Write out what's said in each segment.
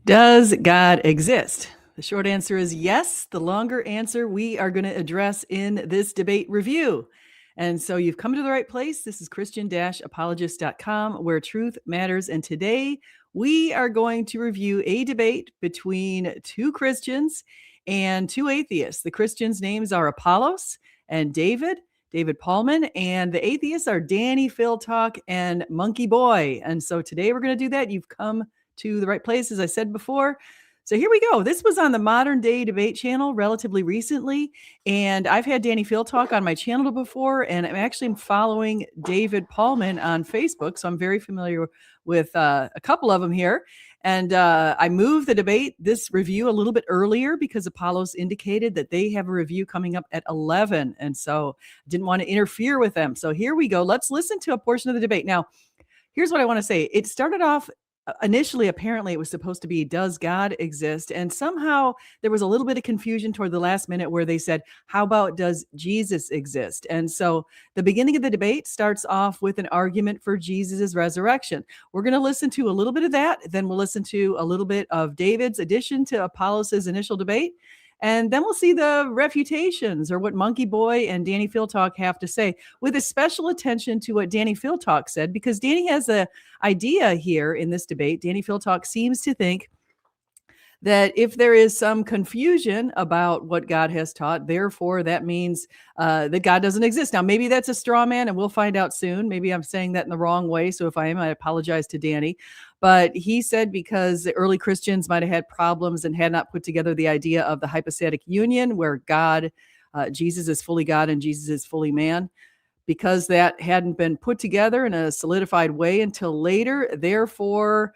Does God exist? The short answer is yes. The longer answer we are going to address in this debate review. And so you've come to the right place. This is Christian-apologist.com, where truth matters. And today we are going to review a debate between two Christians and two atheists. The Christians' names are Apollos and David Pallman, and the atheists are DannyPhilTalk and MonkeyBoy. And so today we're going to do that. You've come to the right place, as I said before. So here we go. This was on the Modern Day Debate channel relatively recently, and I've had DannyPhilTalk on my channel before, and I'm actually following David Pallman on Facebook, so I'm very familiar with a couple of them here. And I moved this review a little bit earlier because Apollos indicated that they have a review coming up at 11, and so I didn't want to interfere with them. So here we go. Let's listen to a portion of the debate. Now, here's what I want to say. It started off initially, apparently, it was supposed to be, does God exist? And somehow there was a little bit of confusion toward the last minute where they said, how about does Jesus exist? And so the beginning of the debate starts off with an argument for Jesus's resurrection. We're going to listen to a little bit of that. Then we'll listen to a little bit of David's addition to Apollos' initial debate. And then we'll see the refutations, or what MonkeyBoy and DannyPhilTalk have to say, with a special attention to what DannyPhilTalk said, because Danny has an idea here in this debate. DannyPhilTalk seems to think that if there is some confusion about what God has taught, therefore that means that God doesn't exist. Now, maybe that's a straw man, and we'll find out soon. Maybe I'm saying that in the wrong way. So if I am, I apologize to Danny. But he said because the early Christians might have had problems and had not put together the idea of the hypostatic union, where Jesus is fully God and Jesus is fully man. Because that hadn't been put together in a solidified way until later, therefore,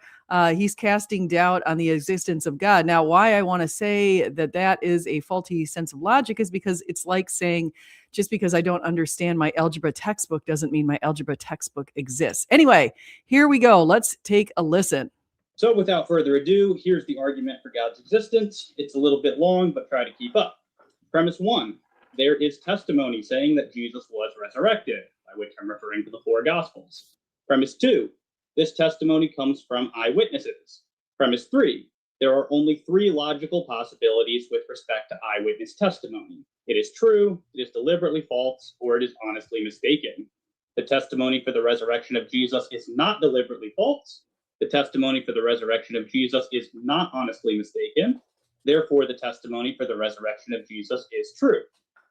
he's casting doubt on the existence of God. Now, why I want to say that that is a faulty sense of logic is because it's like saying, just because I don't understand my algebra textbook doesn't mean my algebra textbook exists. Anyway, here we go. Let's take a listen. So without further ado, here's the argument for God's existence. It's a little bit long, but try to keep up. Premise 1. There is testimony saying that Jesus was resurrected, by which I'm referring to the 4 Gospels. Premise 2. This testimony comes from eyewitnesses. Premise 3. There are only 3 logical possibilities with respect to eyewitness testimony. It is true, it is deliberately false, or it is honestly mistaken. The testimony for the resurrection of Jesus is not deliberately false. The testimony for the resurrection of Jesus is not honestly mistaken. Therefore, the testimony for the resurrection of Jesus is true.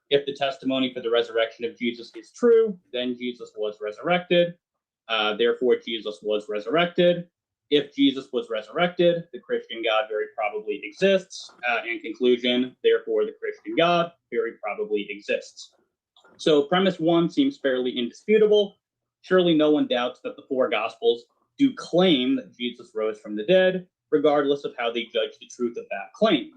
If the testimony for the resurrection of Jesus is true, then Jesus was resurrected. Therefore, Jesus was resurrected. If Jesus was resurrected, the Christian God very probably exists. In conclusion, therefore, the Christian God very probably exists. So premise 1 seems fairly indisputable. Surely no one doubts that the 4 Gospels do claim that Jesus rose from the dead, regardless of how they judge the truth of that claim.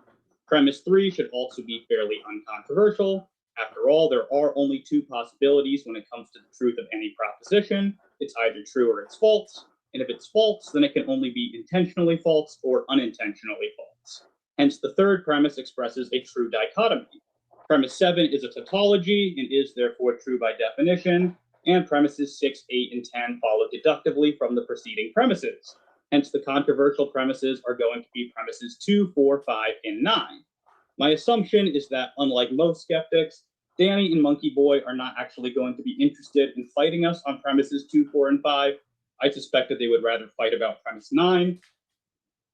Premise 3 should also be fairly uncontroversial. After all, there are only 2 possibilities when it comes to the truth of any proposition. It's either true or it's false. And if it's false, then it can only be intentionally false or unintentionally false. Hence, the 3rd premise expresses a true dichotomy. Premise 7 is a tautology and is therefore true by definition. And premises 6, 8, and 10 follow deductively from the preceding premises. Hence, the controversial premises are going to be premises 2, 4, 5, and 9. My assumption is that, unlike most skeptics, Danny and MonkeyBoy are not actually going to be interested in fighting us on premises 2, 4, and 5. I suspect that they would rather fight about premise 9.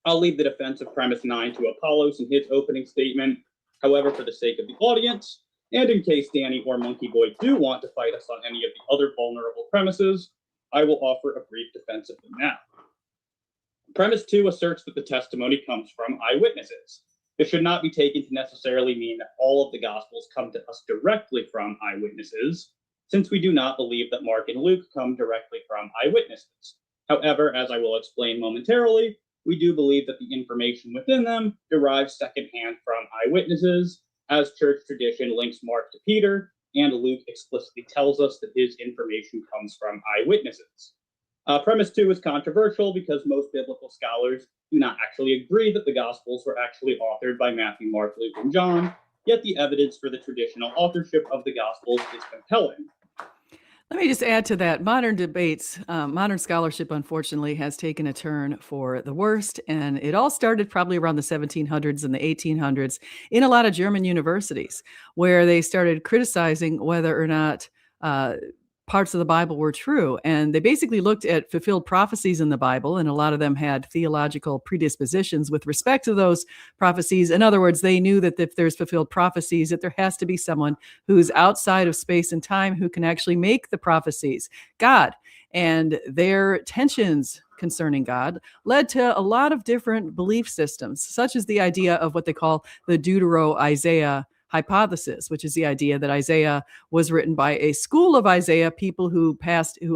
I'll leave the defense of premise 9 to Apollos in his opening statement. However, for the sake of the audience, and in case Danny or MonkeyBoy do want to fight us on any of the other vulnerable premises, I will offer a brief defense of them now. Premise 2 asserts that the testimony comes from eyewitnesses. This should not be taken to necessarily mean that all of the Gospels come to us directly from eyewitnesses, since we do not believe that Mark and Luke come directly from eyewitnesses. However, as I will explain momentarily, we do believe that the information within them derives secondhand from eyewitnesses, as church tradition links Mark to Peter, and Luke explicitly tells us that his information comes from eyewitnesses. Premise 2 is controversial because most biblical scholars do not actually agree that the Gospels were actually authored by Matthew, Mark, Luke, and John, yet the evidence for the traditional authorship of the Gospels is compelling. Let me just add to that. Modern debates, modern scholarship, unfortunately, has taken a turn for the worst. And it all started probably around the 1700s and the 1800s in a lot of German universities, where they started criticizing whether or not parts of the Bible were true. And they basically looked at fulfilled prophecies in the Bible, and a lot of them had theological predispositions with respect to those prophecies. In other words, they knew that if there's fulfilled prophecies, that there has to be someone who's outside of space and time who can actually make the prophecies, God. And their tensions concerning God led to a lot of different belief systems, such as the idea of what they call the Deutero-Isaiah hypothesis, which is the idea that Isaiah was written by a school of Isaiah, people who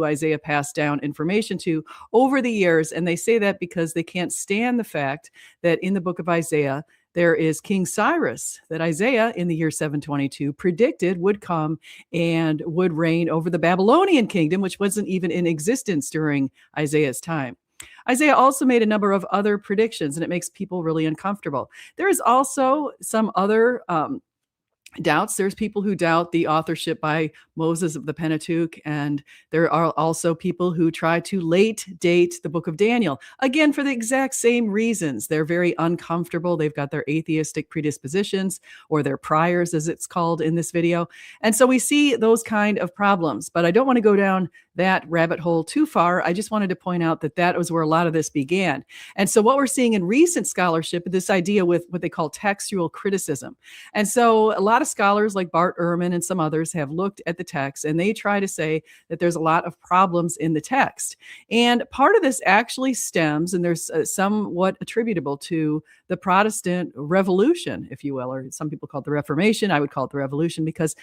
Isaiah passed down information to over the years. And they say that because they can't stand the fact that in the book of Isaiah, there is King Cyrus that Isaiah in the year 722 predicted would come and would reign over the Babylonian kingdom, which wasn't even in existence during Isaiah's time. Isaiah also made a number of other predictions, and it makes people really uncomfortable. There is also some other doubts. There's people who doubt the authorship by Moses of the Pentateuch, and there are also people who try to late date the book of Daniel, again, for the exact same reasons. They're very uncomfortable. They've got their atheistic predispositions, or their priors, as it's called in this video. And so we see those kind of problems, but I don't want to go down that rabbit hole too far. I just wanted to point out that that was where a lot of this began. And so what we're seeing in recent scholarship is this idea with what they call textual criticism. And so a lot of scholars like Bart Ehrman and some others have looked at the text, and they try to say that there's a lot of problems in the text. And part of this actually stems, and there's somewhat attributable to the Protestant Revolution, if you will, or some people call it the Reformation. I would call it the Revolution because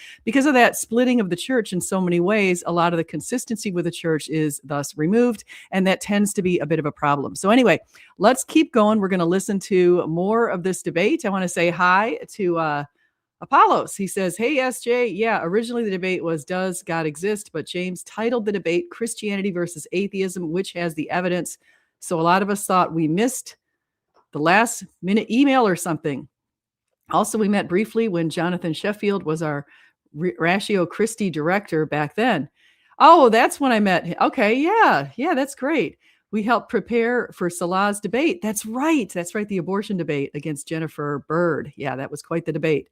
of that splitting of the church in so many ways. A lot of the consistency with the church is thus removed, and that tends to be a bit of a problem. So anyway, let's keep going. We're going to listen to more of this debate. I want to say hi to Apollos. He says, "Hey, SJ, yeah, originally the debate was, does God exist? But James titled the debate Christianity versus Atheism, which has the evidence. So a lot of us thought we missed the last minute email or something. Also, we met briefly when Jonathan Sheffield was our Ratio Christi director back then. Oh, that's when I met him. Okay, yeah, that's great. We helped prepare for Salah's debate. That's right. The abortion debate against Jennifer Bird. Yeah, that was quite the debate.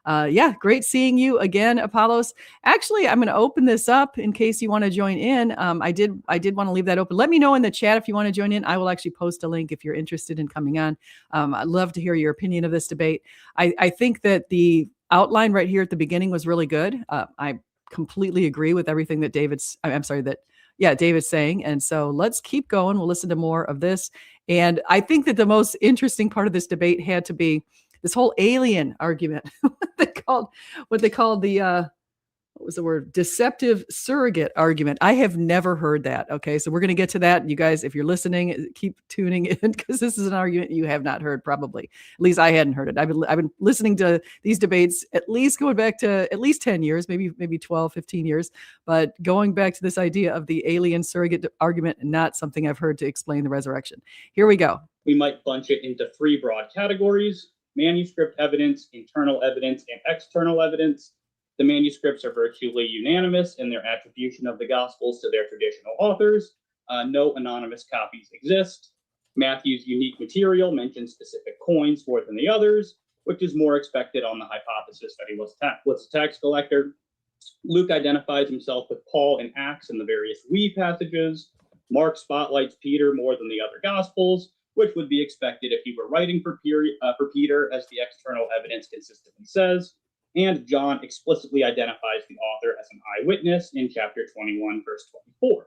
Yeah, great seeing you again, Apollos. Actually, I'm going to open this up in case you want to join in. I did want to leave that open. Let me know in the chat if you want to join in. I will actually post a link if you're interested in coming on. I'd love to hear your opinion of this debate. I think that the outline right here at the beginning was really good. I completely agree with everything that David's saying. And so let's keep going. We'll listen to more of this. And I think that the most interesting part of this debate had to be this whole alien argument, what they called the what was the word? Deceptive surrogate argument. I have never heard that. Okay. So we're going to get to that. You guys, if you're listening, keep tuning in because this is an argument you have not heard probably. At least I hadn't heard it. I've been listening to these debates at least going back to at least 10 years, maybe 12, 15 years. But going back to this idea of the alien surrogate argument, not something I've heard to explain the resurrection. Here we go. We might bunch it into three broad categories: manuscript evidence, internal evidence, and external evidence. The manuscripts are virtually unanimous in their attribution of the Gospels to their traditional authors. No anonymous copies exist. Matthew's unique material mentions specific coins more than the others, which is more expected on the hypothesis that he was a tax collector. Luke identifies himself with Paul in Acts and the various we passages. Mark spotlights Peter more than the other Gospels, which would be expected if he were writing for Peter, as the external evidence consistently says. And John explicitly identifies the author as an eyewitness in chapter 21, verse 24.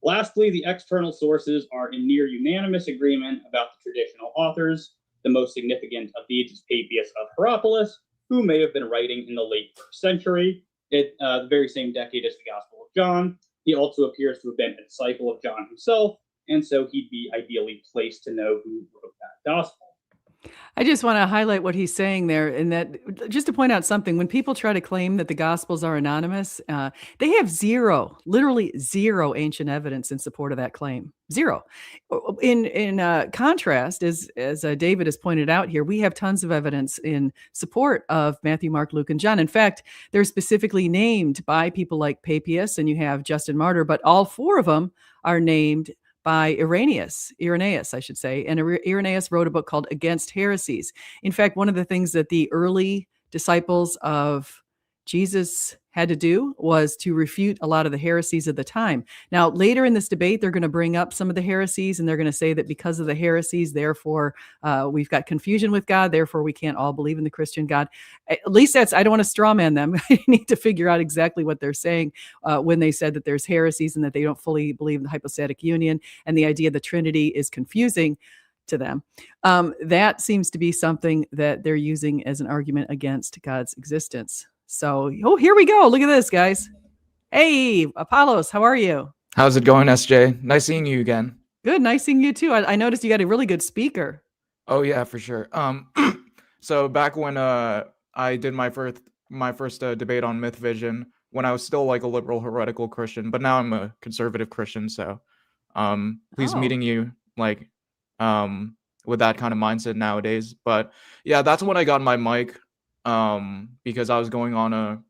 Lastly, the external sources are in near unanimous agreement about the traditional authors. The most significant of these is Papias of Hierapolis, who may have been writing in the late 1st century, the very same decade as the Gospel of John. He also appears to have been a disciple of John himself, and so he'd be ideally placed to know who wrote that Gospel. I just want to highlight what he's saying there, and that just to point out something. When people try to claim that the Gospels are anonymous, they have zero, literally zero ancient evidence in support of that claim. Zero. In contrast, as David has pointed out here, we have tons of evidence in support of Matthew, Mark, Luke, and John. In fact, they're specifically named by people like Papias, and you have Justin Martyr, but all four of them are named by Irenaeus, I should say. And Irenaeus wrote a book called Against Heresies. In fact, one of the things that the early disciples of Jesus had to do was to refute a lot of the heresies of the time. Now, later in this debate, they're going to bring up some of the heresies, and they're going to say that because of the heresies, therefore, we've got confusion with God, therefore we can't all believe in the Christian God. At least I don't want to straw man them. I need to figure out exactly what they're saying when they said that there's heresies and that they don't fully believe in the hypostatic union, and the idea of the Trinity is confusing to them. That seems to be something that they're using as an argument against God's existence. So, here we go. Look at this, guys. Hey, Apollos, how are you? How's it going, SJ? Nice seeing you again. Good. Nice seeing you too. I noticed you got a really good speaker. Oh yeah, for sure. So back when I did my first debate on myth vision, when I was still like a liberal heretical Christian, but now I'm a conservative Christian. So, pleased meeting you like with that kind of mindset nowadays. But yeah, that's when I got my mic. Because I was going on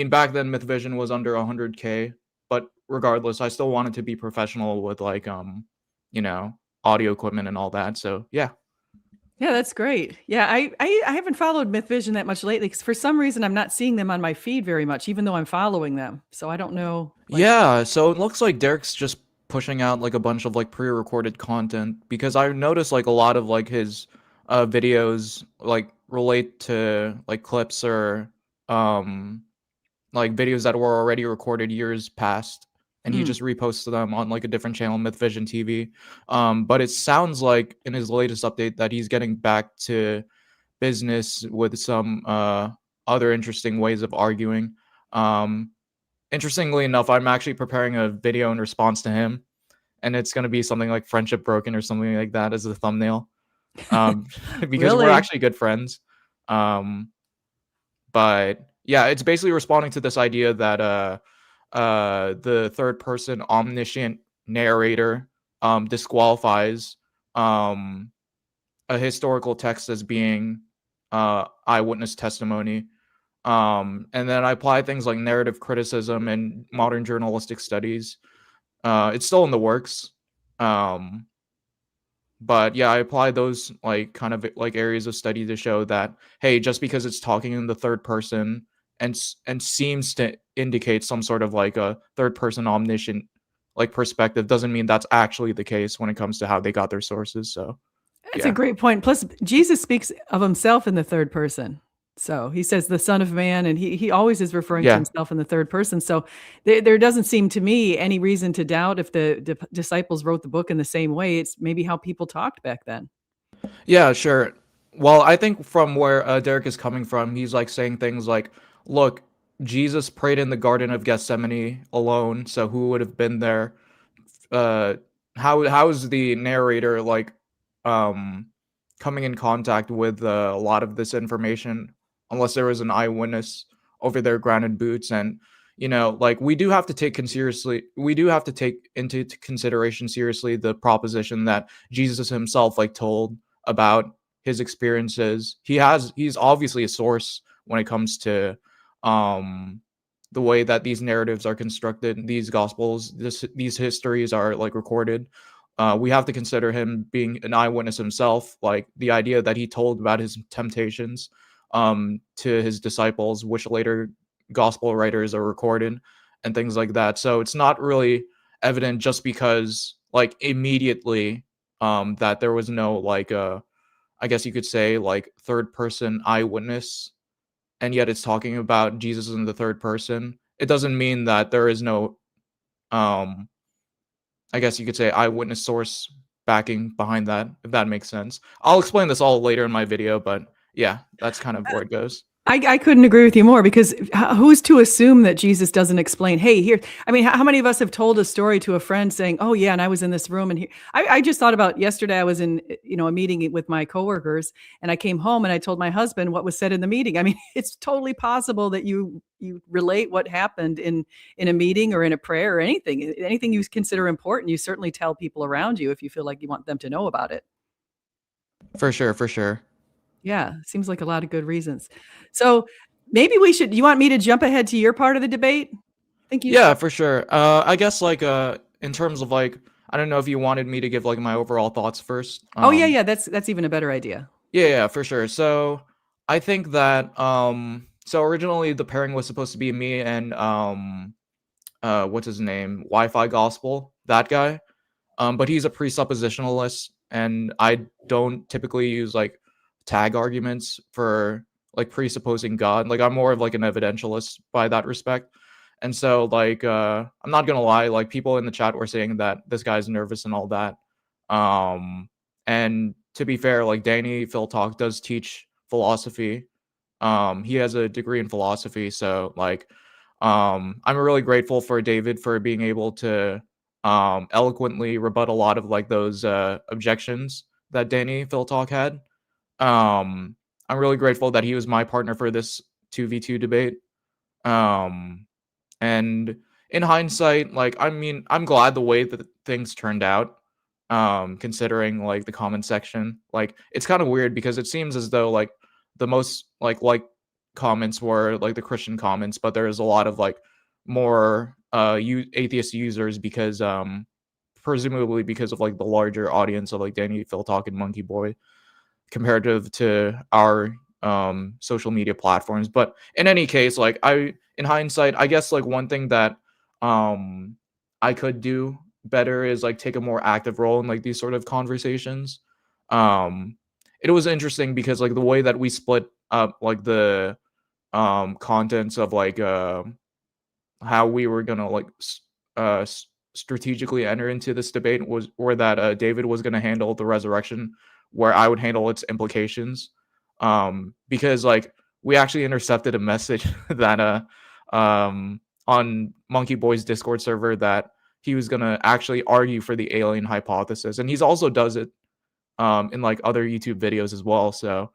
back then myth vision was under 100K, but regardless, I still wanted to be professional with like audio equipment and all that. So yeah. Yeah, that's great. Yeah, I haven't followed Myth Vision that much lately because for some reason I'm not seeing them on my feed very much, even though I'm following them. So I don't know. Yeah, so it looks like Derek's just pushing out like a bunch of like pre-recorded content, because I noticed like a lot of like his videos like relate to like clips or like videos that were already recorded years past, and he just reposts them on like a different channel, Myth Vision TV. But it sounds like in his latest update that he's getting back to business with some other interesting ways of arguing. Interestingly enough, I'm actually preparing a video in response to him, and it's going to be something like friendship broken or something like that as the thumbnail. Because we're actually good friends. But yeah, it's basically responding to this idea that the third person omniscient narrator disqualifies a historical text as being eyewitness testimony. And then I apply things like narrative criticism and modern journalistic studies. It's still in the works. But yeah, I apply those like kind of like areas of study to show that, hey, just because it's talking in the third person and seems to indicate some sort of like a third person omniscient like perspective doesn't mean that's actually the case when it comes to how they got their sources. So that's a great point. Plus, Jesus speaks of himself in the third person. So he says the Son of Man, and he always is referring to himself in the third person. So there doesn't seem to me any reason to doubt if the disciples wrote the book in the same way. It's maybe how people talked back then. Yeah, sure. Well, I think from where Derek is coming from, he's like saying things like, look, Jesus prayed in the Garden of Gethsemane alone, so who would have been there? How is the narrator like coming in contact with a lot of this information unless there was an eyewitness over their grounded boots? And like we do have to take into consideration seriously the proposition that Jesus himself like told about his experiences. He's obviously a source when it comes to the way that these narratives are constructed, these gospels, these histories are like recorded. We have to consider him being an eyewitness himself, like the idea that he told about his temptations to his disciples, which later gospel writers are recorded and things like that. So it's not really evident just because like immediately that there was no like I guess you could say like third person eyewitness, and yet it's talking about Jesus in the third person. It doesn't mean that there is no I guess you could say eyewitness source backing behind that, if that makes sense. I'll explain this all later in my video, but yeah, that's kind of where it goes. I couldn't agree with you more, because who's to assume that Jesus doesn't explain, hey, here, I mean, how many of us have told a story to a friend saying, oh yeah, and I was in this room and here, I just thought about yesterday, I was in, a meeting with my coworkers, and I came home and I told my husband what was said in the meeting. I mean, it's totally possible that you relate what happened in a meeting or in a prayer or anything you consider important. You certainly tell people around you if you feel like you want them to know about it. For sure, for sure. Yeah, seems like a lot of good reasons. So maybe you want me to jump ahead to your part of the debate? Think you Yeah, for sure. I guess like in terms of like I don't know if you wanted me to give like my overall thoughts first. Oh, yeah, yeah, that's even a better idea. Yeah, yeah, for sure. So I think that so originally the pairing was supposed to be me and what's his name? Wi-Fi Gospel, that guy. But he's a presuppositionalist, and I don't typically use like tag arguments for like presupposing God. Like I'm more of like an evidentialist by that respect. And so like I'm not gonna lie, like people in the chat were saying that this guy's nervous and all that. And to be fair, like DannyPhilTalk does teach philosophy. He has a degree in philosophy, so like I'm really grateful for David for being able to eloquently rebut a lot of like those objections that DannyPhilTalk had. I'm really grateful that he was my partner for this 2v2 debate. Um, and in hindsight, like I mean, I'm glad the way that things turned out. Considering like the comment section, like it's kind of weird because it seems as though like the most like comments were like the Christian comments, but there's a lot of like more atheist users because presumably because of like the larger audience of like DannyPhilTalk and MonkeyBoy comparative to our social media platforms. But in any case, like in hindsight, I guess like one thing that um I could do better is like take a more active role in like these sort of conversations. um it was interesting because like the way that we split up like the contents of like how we were gonna like strategically enter into this debate was or that David was gonna handle the resurrection, where I would handle its implications. Because like we actually intercepted a message that on Monkey Boy's Discord server that he was gonna actually argue for the alien hypothesis, and he's also does it in like other YouTube videos as well. So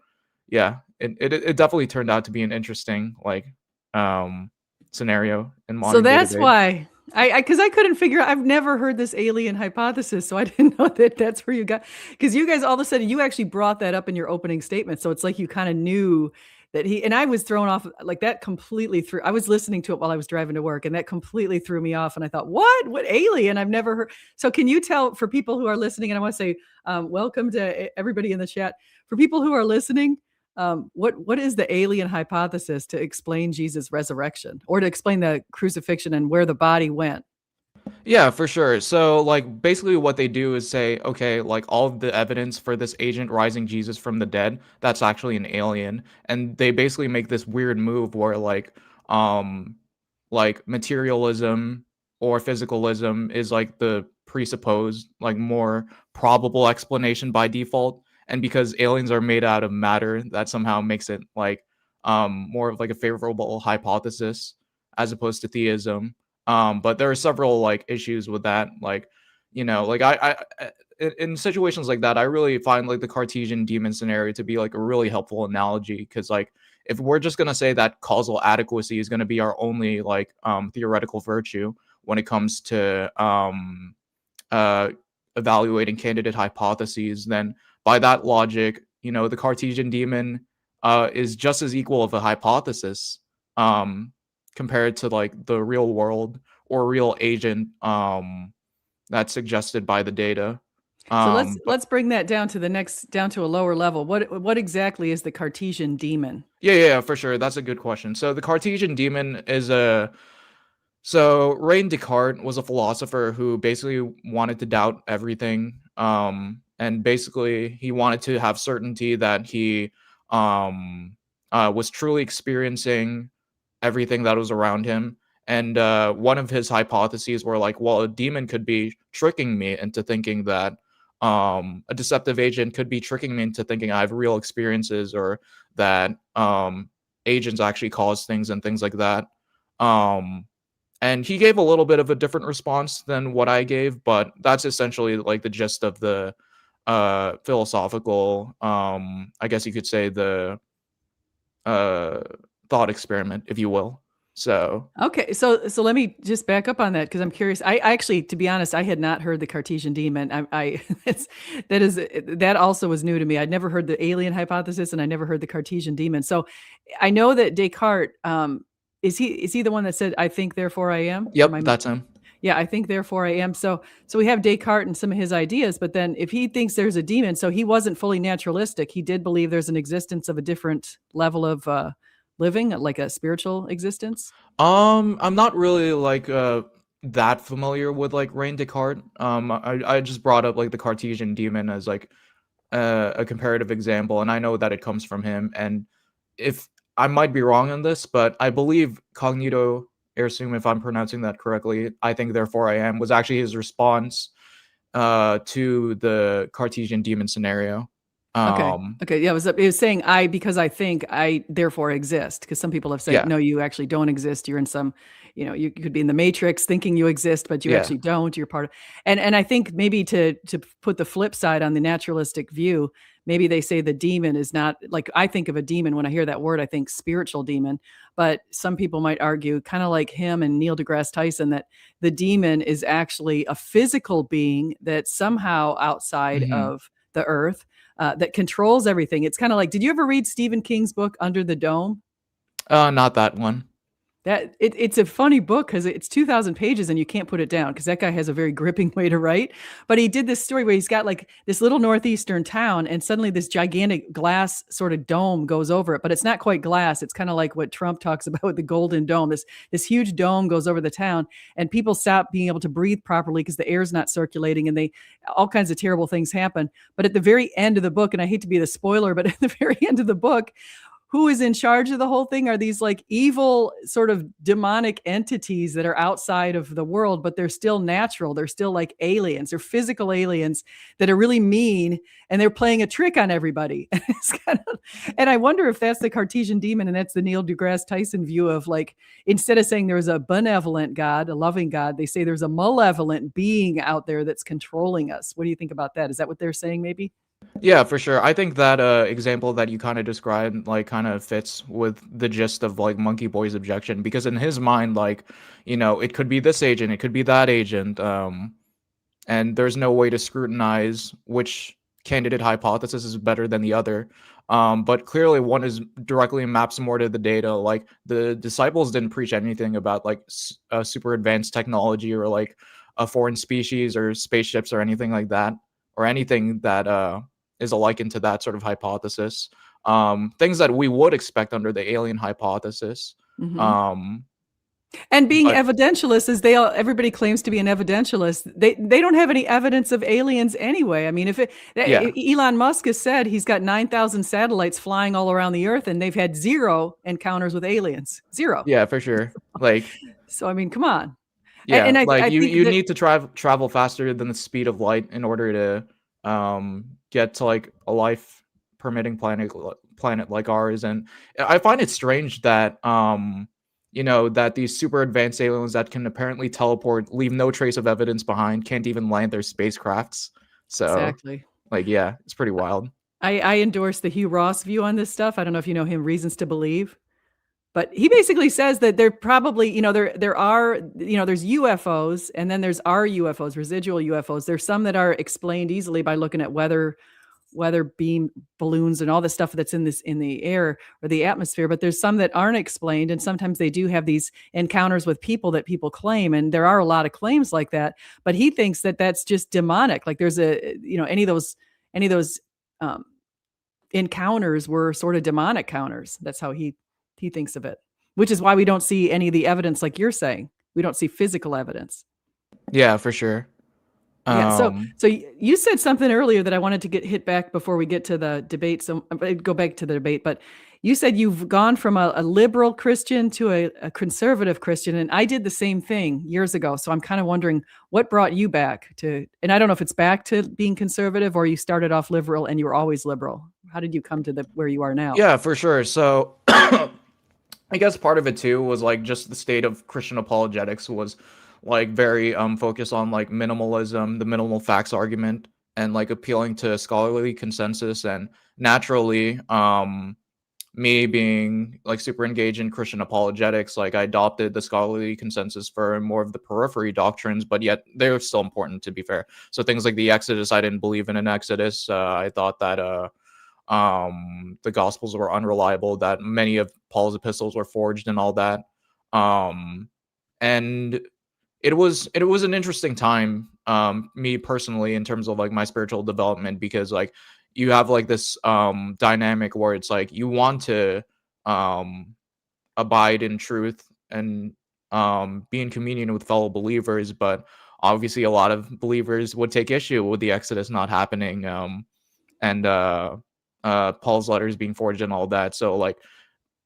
yeah, it definitely turned out to be an interesting like um scenario in So modern day that's debate. why because I couldn't figure out, I've never heard this alien hypothesis, so I didn't know that that's where you got, because you guys all of a sudden you actually brought that up in your opening statement. So it's like you kind of knew that and I was thrown off, like that completely threw, I was listening to it while I was driving to work, and that completely threw me off. And I thought, what alien? I've never heard. So can you tell, for people who are listening, and I want to say welcome to everybody in the chat, for people who are listening, what is the alien hypothesis to explain Jesus' resurrection, or to explain the crucifixion and where the body went? Yeah, for sure. So, like, basically, what they do is say, okay, like, all of the evidence for this agent rising Jesus from the dead, that's actually an alien. And they basically make this weird move where, um, like, materialism or physicalism is like the presupposed, like, more probable explanation by default. And because aliens are made out of matter, that somehow makes it like, more of like a favorable hypothesis as opposed to theism. But there are several like issues with that. Like, like in situations like that, I really find like the Cartesian demon scenario to be like a really helpful analogy because like if we're just gonna say that causal adequacy is gonna be our only like theoretical virtue when it comes to uh evaluating candidate hypotheses, then by that logic, the Cartesian demon is just as equal of a hypothesis um compared to like the real world or real agent that's suggested by the data. So let's But bring that down to a lower level. What exactly is the Cartesian demon? yeah, for sure. That's a good question. So the Cartesian demon is so Rene Descartes was a philosopher who basically wanted to doubt everything. And basically he wanted to have certainty that he um was truly experiencing everything that was around him. And one of his hypotheses were like, well, a demon could be tricking me into thinking that a deceptive agent could be tricking me into thinking I have real experiences or that agents actually cause things and things like that. And he gave a little bit of a different response than what I gave, but that's essentially like the gist of the philosophical, I guess you could say the thought experiment, if you will. So Okay, so let me just back up on that because I'm curious. I actually, to be honest, I had not heard the Cartesian demon. That also was new to me. I'd never heard the alien hypothesis, and I never heard the Cartesian demon. So I know that Descartes, is he the one that said, "I think, therefore I am"? yep, that's him. Yeah, I think, therefore I am. So we have Descartes and some of his ideas, but then if he thinks there's a demon, so he wasn't fully naturalistic. He did believe there's an existence of a different level of living, like a spiritual existence. I'm not really like that familiar with like René Descartes. I just brought up like the Cartesian demon as like a comparative example, and I know that it comes from him. And if I might be wrong on this, but I believe cognito ergo sum, if I'm pronouncing that correctly, I think therefore I am, was actually his response to the Cartesian demon scenario. Okay. Yeah, it was saying because I think I therefore exist. Because some people have said, Yeah. no, you actually don't exist. You're in some, you could be in the matrix thinking you exist, but you Yeah. actually don't. You're part of, and I think maybe to put the flip side on the naturalistic view, maybe they say the demon is not like, I think of a demon when I hear that word, I think spiritual demon, but some people might argue, kind of like him and Neil deGrasse Tyson, that the demon is actually a physical being that's somehow outside of the earth. That controls everything. It's kind of like, did you ever read Stephen King's book Under the Dome? Not that one. It's a funny book because it's 2,000 pages and you can't put it down because that guy has a very gripping way to write. But he did this story where he's got like this little northeastern town and suddenly this gigantic glass sort of dome goes over it, but it's not quite glass. It's kind of like what Trump talks about with the Golden Dome. This huge dome goes over the town and people stop being able to breathe properly because the air's not circulating and all kinds of terrible things happen. But at the very end of the book, and I hate to be the spoiler, but at the very end of the book, who is in charge of the whole thing are these like evil sort of demonic entities that are outside of the world, but they're still natural. They're still like aliens. They're physical aliens that are really mean and they're playing a trick on everybody. And I wonder if that's the Cartesian demon and that's the Neil deGrasse Tyson view of like, instead of saying there's a benevolent God, a loving God, they say there's a malevolent being out there that's controlling us. What do you think about that? Is that what they're saying maybe? Yeah, for sure. I think that example that you kind of described like kind of fits with the gist of like MonkeyBoy's objection, because in his mind, like, it could be this agent, it could be that agent, and there's no way to scrutinize which candidate hypothesis is better than the other. But clearly one is directly maps more to the data. Like the disciples didn't preach anything about like super advanced technology or like a foreign species or spaceships or anything like that, or anything that is a liken to that sort of hypothesis. Things that we would expect under the alien hypothesis. And being evidentialists, as everybody claims to be an evidentialist, they don't have any evidence of aliens anyway. I mean, Elon Musk has said he's got 9,000 satellites flying all around the earth, and they've had 0 encounters with aliens. 0. Yeah, for sure. Like, so I mean, come on. Yeah, and I you need to travel faster than the speed of light in order to get to like a life permitting planet like ours. And I find it strange that that these super advanced aliens that can apparently teleport, leave no trace of evidence behind, can't even land their spacecrafts. So exactly, like, yeah, it's pretty wild. I endorse the Hugh Ross view on this stuff. I don't know if you know him, Reasons to Believe. But he basically says that there probably, there are, there's UFOs and then there's our UFOs, residual UFOs. There's some that are explained easily by looking at weather beam balloons and all the stuff that's in the air or the atmosphere. But there's some that aren't explained. And sometimes they do have these encounters with people that people claim. And there are a lot of claims like that. But he thinks that that's just demonic. Like there's any of those encounters were sort of demonic counters. That's how he thinks of it, which is why we don't see any of the evidence like you're saying. We don't see physical evidence. Yeah, for sure. Yeah. So you said something earlier that I wanted to hit back before we get to the debate. So I'd go back to the debate, but you said you've gone from a liberal Christian to a conservative Christian. And I did the same thing years ago. So I'm kind of wondering what brought you back to, and I don't know if it's back to being conservative or you started off liberal and you were always liberal. How did you come to where you are now? Yeah, for sure. So I guess part of it too was like just the state of Christian apologetics was like very focused on like minimalism, the minimal facts argument, and like appealing to scholarly consensus. And naturally, me being like super engaged in Christian apologetics, like I adopted the scholarly consensus for more of the periphery doctrines, but yet they're still important, to be fair. So things like the Exodus, I didn't believe in an Exodus. I thought that the Gospels were unreliable, that many of Paul's epistles were forged and all that. And it was an interesting time, me personally, in terms of like my spiritual development, because like you have like this dynamic where it's like you want to um abide in truth and be in communion with fellow believers, but obviously a lot of believers would take issue with the Exodus not happening, and Paul's letters being forged and all that. So like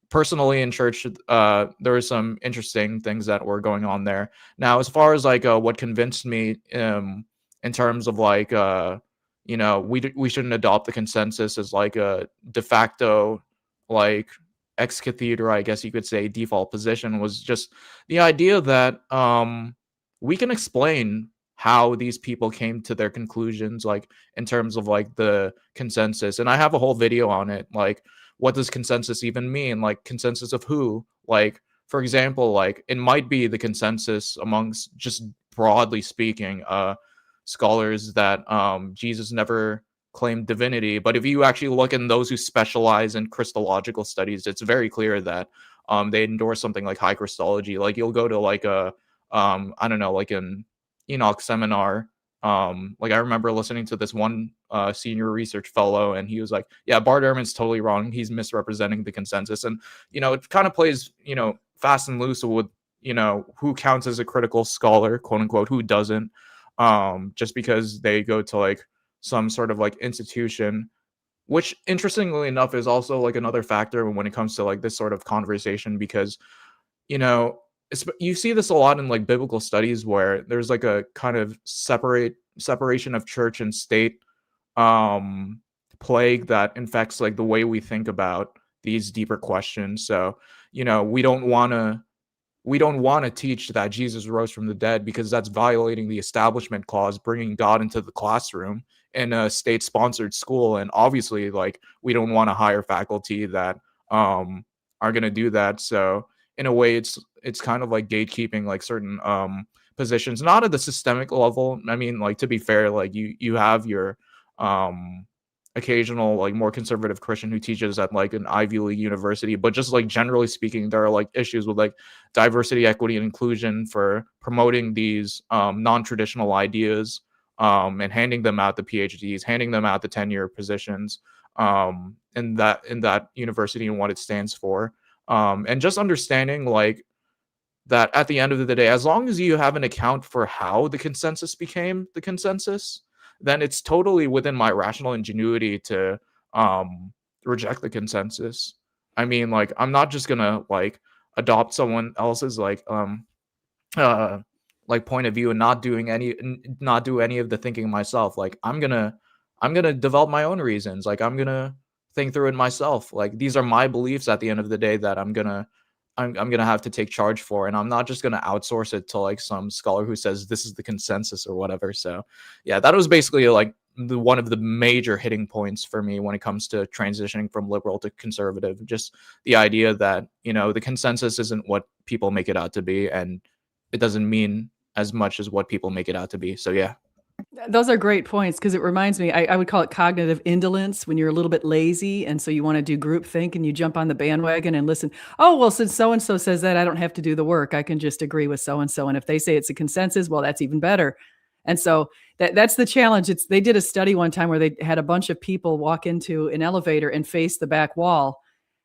personally in church, there were some interesting things that were going on there. Now, as far as like what convinced me, in terms of like we shouldn't adopt the consensus as like a de facto, like ex cathedra, I guess you could say, default position, was just the idea that we can explain how these people came to their conclusions, like in terms of like the consensus. And I have a whole video on it, like what does consensus even mean? Like consensus of who? Like, for example, like it might be the consensus amongst, just broadly speaking, scholars that Jesus never claimed divinity. But if you actually look in those who specialize in Christological studies, it's very clear that they endorse something like high Christology. Like you'll go to like a I don't know, like an Enoch seminar. Like I remember listening to this one senior research fellow, and he was like, yeah, Bart Ehrman's totally wrong, he's misrepresenting the consensus. And it kind of plays fast and loose with who counts as a critical scholar, quote unquote, who doesn't, just because they go to like some sort of like institution, which interestingly enough is also like another factor when it comes to like this sort of conversation, because you know you see this a lot in like biblical studies where there's like a kind of separation of church and state um plague that infects like the way we think about these deeper questions. So we don't want to teach that Jesus rose from the dead, because that's violating the establishment clause, bringing God into the classroom in a state sponsored school. And obviously, like, we don't want to hire faculty that are going to do that. So in a way, it's kind of like gatekeeping like certain positions, not at the systemic level. I mean, like, to be fair, like you have your occasional like more conservative Christian who teaches at like an Ivy League university, but just like generally speaking, there are like issues with like diversity, equity, and inclusion for promoting these non-traditional ideas, and handing them out the PhDs, handing them out the tenure positions, in that university and what it stands for, and just understanding like that at the end of the day, as long as you have an account for how the consensus became the consensus, then it's totally within my rational ingenuity to reject the consensus. I mean, like, I'm not just gonna like adopt someone else's uh point of view and not do any of the thinking myself. Like, I'm gonna develop my own reasons. Like, I'm gonna think through it myself. Like, these are my beliefs at the end of the day that I'm gonna have to take charge for, and I'm not just gonna outsource it to like some scholar who says this is the consensus or whatever. So yeah, that was basically like one of the major hitting points for me when it comes to transitioning from liberal to conservative. Just the idea that the consensus isn't what people make it out to be, and it doesn't mean as much as what people make it out to be. So yeah. Those are great points, because it reminds me, I would call it cognitive indolence, when you're a little bit lazy and so you want to do group think and you jump on the bandwagon and listen. Oh, well, since so-and-so says that, I don't have to do the work. I can just agree with so-and-so. And if they say it's a consensus, well, that's even better. And so that's the challenge. They did a study one time where they had a bunch of people walk into an elevator and face the back wall.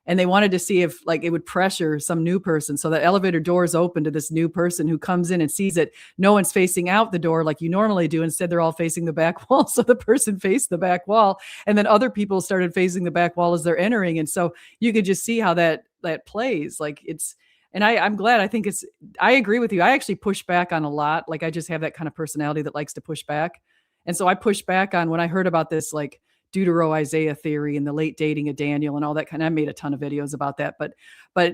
And they wanted to see if like it would pressure some new person. So the elevator doors open to this new person who comes in and sees that no one's facing out the door like you normally do. Instead, they're all facing the back wall. So the person faced the back wall, and then other people started facing the back wall as they're entering. And so you could just see how that plays. Like and I'm glad. I agree with you. I actually push back on a lot. Like, I just have that kind of personality that likes to push back. And so I pushed back on when I heard about this, like, Deutero-Isaiah theory and the late dating of Daniel and all that kind of, I made a ton of videos about that, but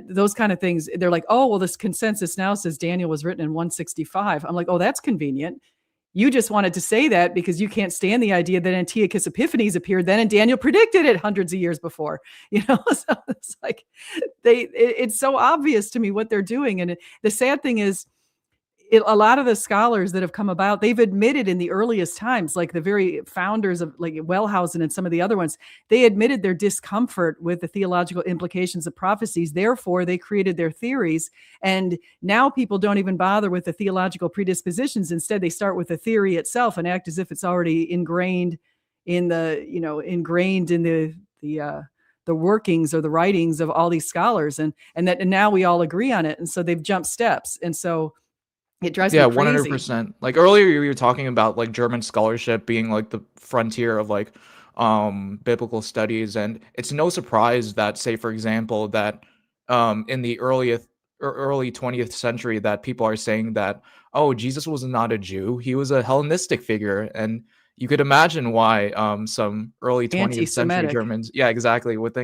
those kind of things, they're like, oh, well, this consensus now says Daniel was written in 165. I'm like, oh, that's convenient. You just wanted to say that because you can't stand the idea that Antiochus Epiphanes appeared then and Daniel predicted it hundreds of years before, so it's like it's so obvious to me what they're doing. And the sad thing is, a lot of the scholars that have come about, they've admitted in the earliest times, like the very founders of like Wellhausen and some of the other ones, they admitted their discomfort with the theological implications of prophecies. Therefore, they created their theories. And now people don't even bother with the theological predispositions. Instead, they start with the theory itself and act as if it's already ingrained in the workings or the writings of all these scholars. And now we all agree on it. And so they've jumped steps. And so it drives me crazy. 100%. Like earlier you were talking about like German scholarship being like the frontier of like biblical studies, and it's no surprise that, say for example, that in the early 20th century that people are saying that, oh, Jesus was not a Jew, he was a Hellenistic figure. And you could imagine why some early 20th century Germans would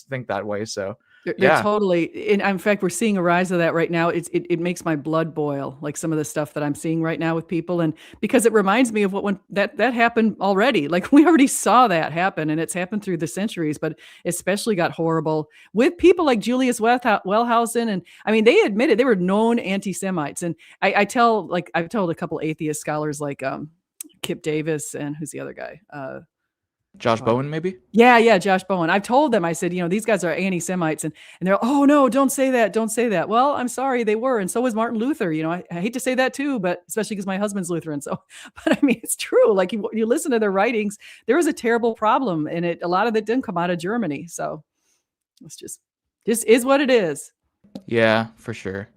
think that way. So they're totally, in fact, we're seeing a rise of that right now. It makes my blood boil, like some of the stuff that I'm seeing right now with people. And because it reminds me of when that happened already. Like we already saw that happen, and it's happened through the centuries, but especially got horrible with people like Julius Wellhausen. And I mean, they admitted they were known anti-Semites. And I've told a couple atheist scholars like Kip Davis and who's the other guy? Josh Bowen, maybe? Yeah, Josh Bowen. I've told them, I said, these guys are anti-Semites, and they're, oh no, don't say that. Well, I'm sorry, they were, and so was Martin Luther. I hate to say that too, but especially because my husband's Lutheran. So, but I mean, it's true. Like you listen to their writings, there was a terrible problem, and a lot of it didn't come out of Germany. So it's just is what it is. Yeah, for sure.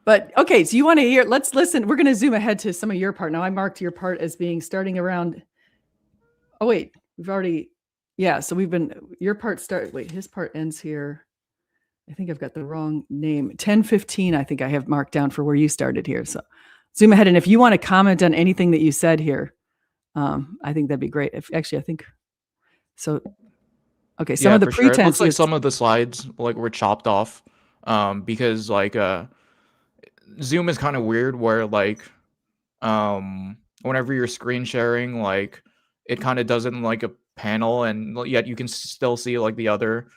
But okay, so you want to hear? Let's listen. We're going to zoom ahead to some of your part now. I marked your part as being starting around. Oh wait. We've already, so your part his part ends here. I think I've got the wrong name. 10:15, I think I have marked down for where you started here. So zoom ahead. And if you want to comment on anything that you said here, I think that'd be great. I think so. Okay. Some of the pretense. It looks like some of the slides were chopped off because Zoom is kind of weird where whenever you're screen sharing, it kind of doesn't like a panel, and yet you can still see the other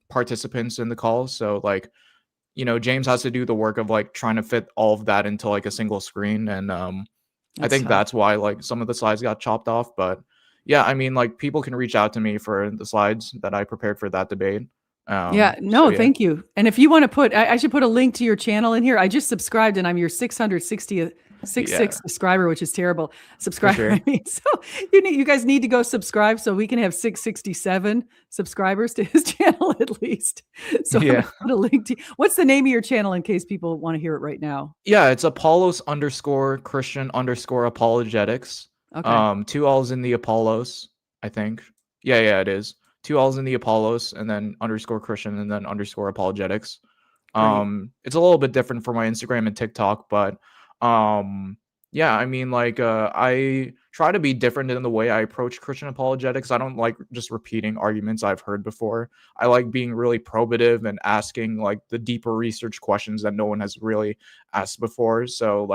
participants in the call. So James has to do the work of trying to fit all of that into a single screen, and I think that's why some of the slides got chopped off. But yeah, I mean, people can reach out to me for the slides that I prepared for that debate. Thank you. And if you want to I should put a link to your channel in here. I just subscribed, and I'm your 666th subscriber, which is terrible. Subscriber. Sure. I mean, so you guys need to go subscribe so we can have 667 subscribers to his channel at least. So I'm put a link to. What's the name of your channel in case people want to hear it right now? Yeah, it's Apollos_Christian_apologetics. Okay. 2 L's in the Apollos, I think. Yeah, it is. 2 L's in the Apollos, and then _Christian, and then _apologetics. Right. It's a little bit different for my Instagram and TikTok, but I mean, I try to be different in the way I approach Christian apologetics. I don't like just repeating arguments I've heard before. I like being really probative and asking the deeper research questions that no one has really asked before. So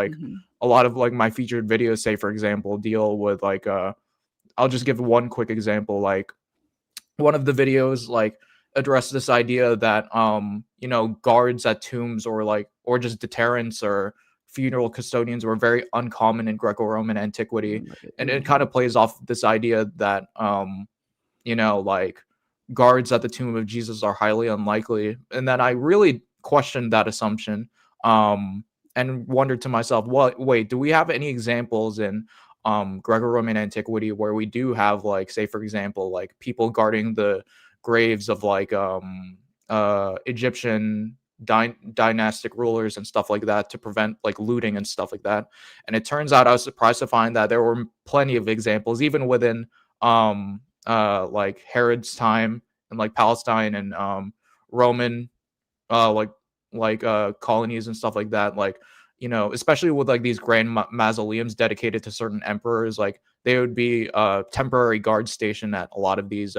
a lot of my featured videos, say for example, deal with I'll just give one quick example. One of the videos address this idea that guards at tombs or just deterrents or funeral custodians were very uncommon in Greco-Roman antiquity. And it kind of plays off this idea that guards at the tomb of Jesus are highly unlikely. And then I really questioned that assumption and wondered to myself, wait, do we have any examples in Greco-Roman antiquity where we do have say for example people guarding the graves of Egyptian dynastic rulers and stuff like that to prevent looting and stuff like that? And it turns out I was surprised to find that there were plenty of examples even within Herod's time and Palestine and Roman colonies and stuff like that, especially with these grand mausoleums dedicated to certain emperors. they would be a temporary guard station at a lot of these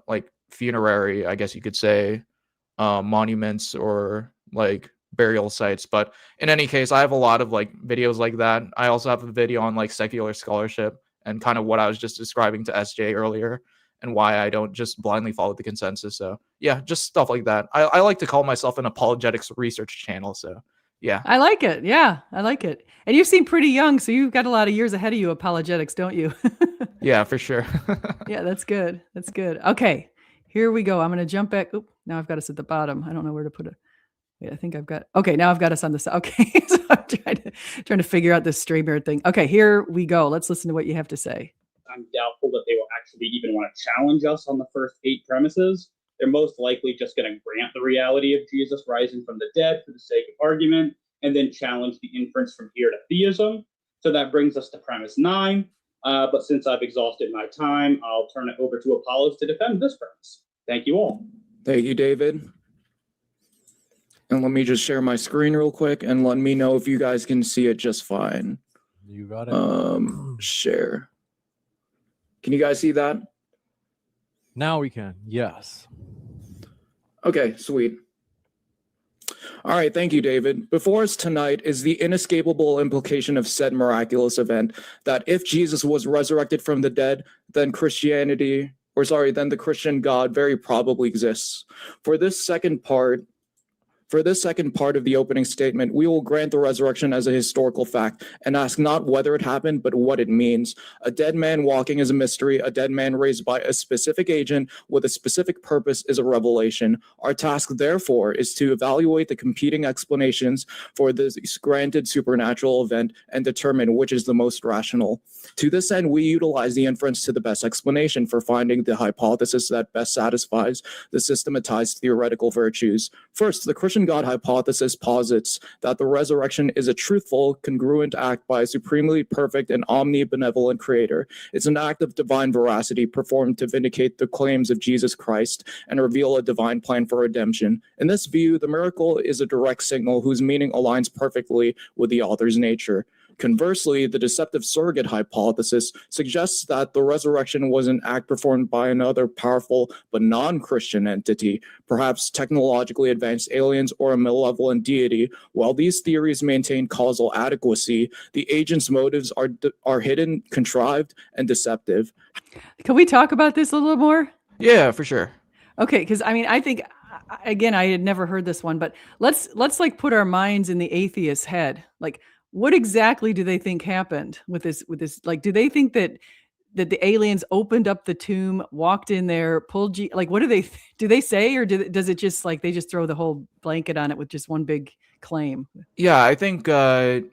like funerary, I guess you could say, monuments or like burial sites. But in any case, I have a lot of like videos like that. I also have a video on like secular scholarship and kind of what I was just describing to SJ earlier and why I don't just blindly follow the consensus. So yeah, just stuff like that. I like to call myself an apologetics research channel. So yeah. I like it. Yeah, I like it. And you seem pretty young, so you've got a lot of years ahead of you, apologetics, don't you? Yeah, for sure. Yeah, that's good. That's good. Okay, here we go. I'm going to jump back. Oop, now I've got us at the bottom. I don't know where to put it. Wait, I think I've got. Okay, now I've got us on the side. Okay, so I'm trying to figure out this StreamYard thing. Okay, here we go. Let's listen to what you have to say. I'm doubtful that they will actually even want to challenge us on the first 8 premises. They're most likely just going to grant the reality of Jesus rising from the dead for the sake of argument, and then challenge the inference from here to theism. So that brings us to premise 9. But since I've exhausted my time, I'll turn it over to Apollos to defend this premise. Thank you all. Thank you, David. And let me just share my screen real quick and let me know if you guys can see it just fine. You got it. Share. Can you guys see that? Now we can. Yes. Okay, sweet. All right, thank you, David. Before us tonight is the inescapable implication of said miraculous event that if Jesus was resurrected from the dead, then the Christian God very probably exists. For this second part of the opening statement, we will grant the resurrection as a historical fact and ask not whether it happened, but what it means. A dead man walking is a mystery. A dead man raised by a specific agent with a specific purpose is a revelation. Our task, therefore, is to evaluate the competing explanations for this granted supernatural event and determine which is the most rational. To this end, we utilize the inference to the best explanation for finding the hypothesis that best satisfies the systematized theoretical virtues. First, the Christian God hypothesis posits that the resurrection is a truthful, congruent act by a supremely perfect and omnibenevolent creator. It's an act of divine veracity performed to vindicate the claims of Jesus Christ and reveal a divine plan for redemption. In this view, the miracle is a direct signal whose meaning aligns perfectly with the author's nature. Conversely, the deceptive surrogate hypothesis suggests that the resurrection was an act performed by another powerful but non-Christian entity, perhaps technologically advanced aliens or a malevolent deity. While these theories maintain causal adequacy, the agent's motives are hidden, contrived, and deceptive. Can we talk about this a little more? Yeah, for sure. Okay, because I mean, I think again, I had never heard this one, but let's like put our minds in the atheist's head. Like, what exactly do they think happened with this? Like, do they think that the aliens opened up the tomb, walked in there, pulled like, what do they say, or does it just like they just throw the whole blanket on it with just one big claim? Yeah, I think the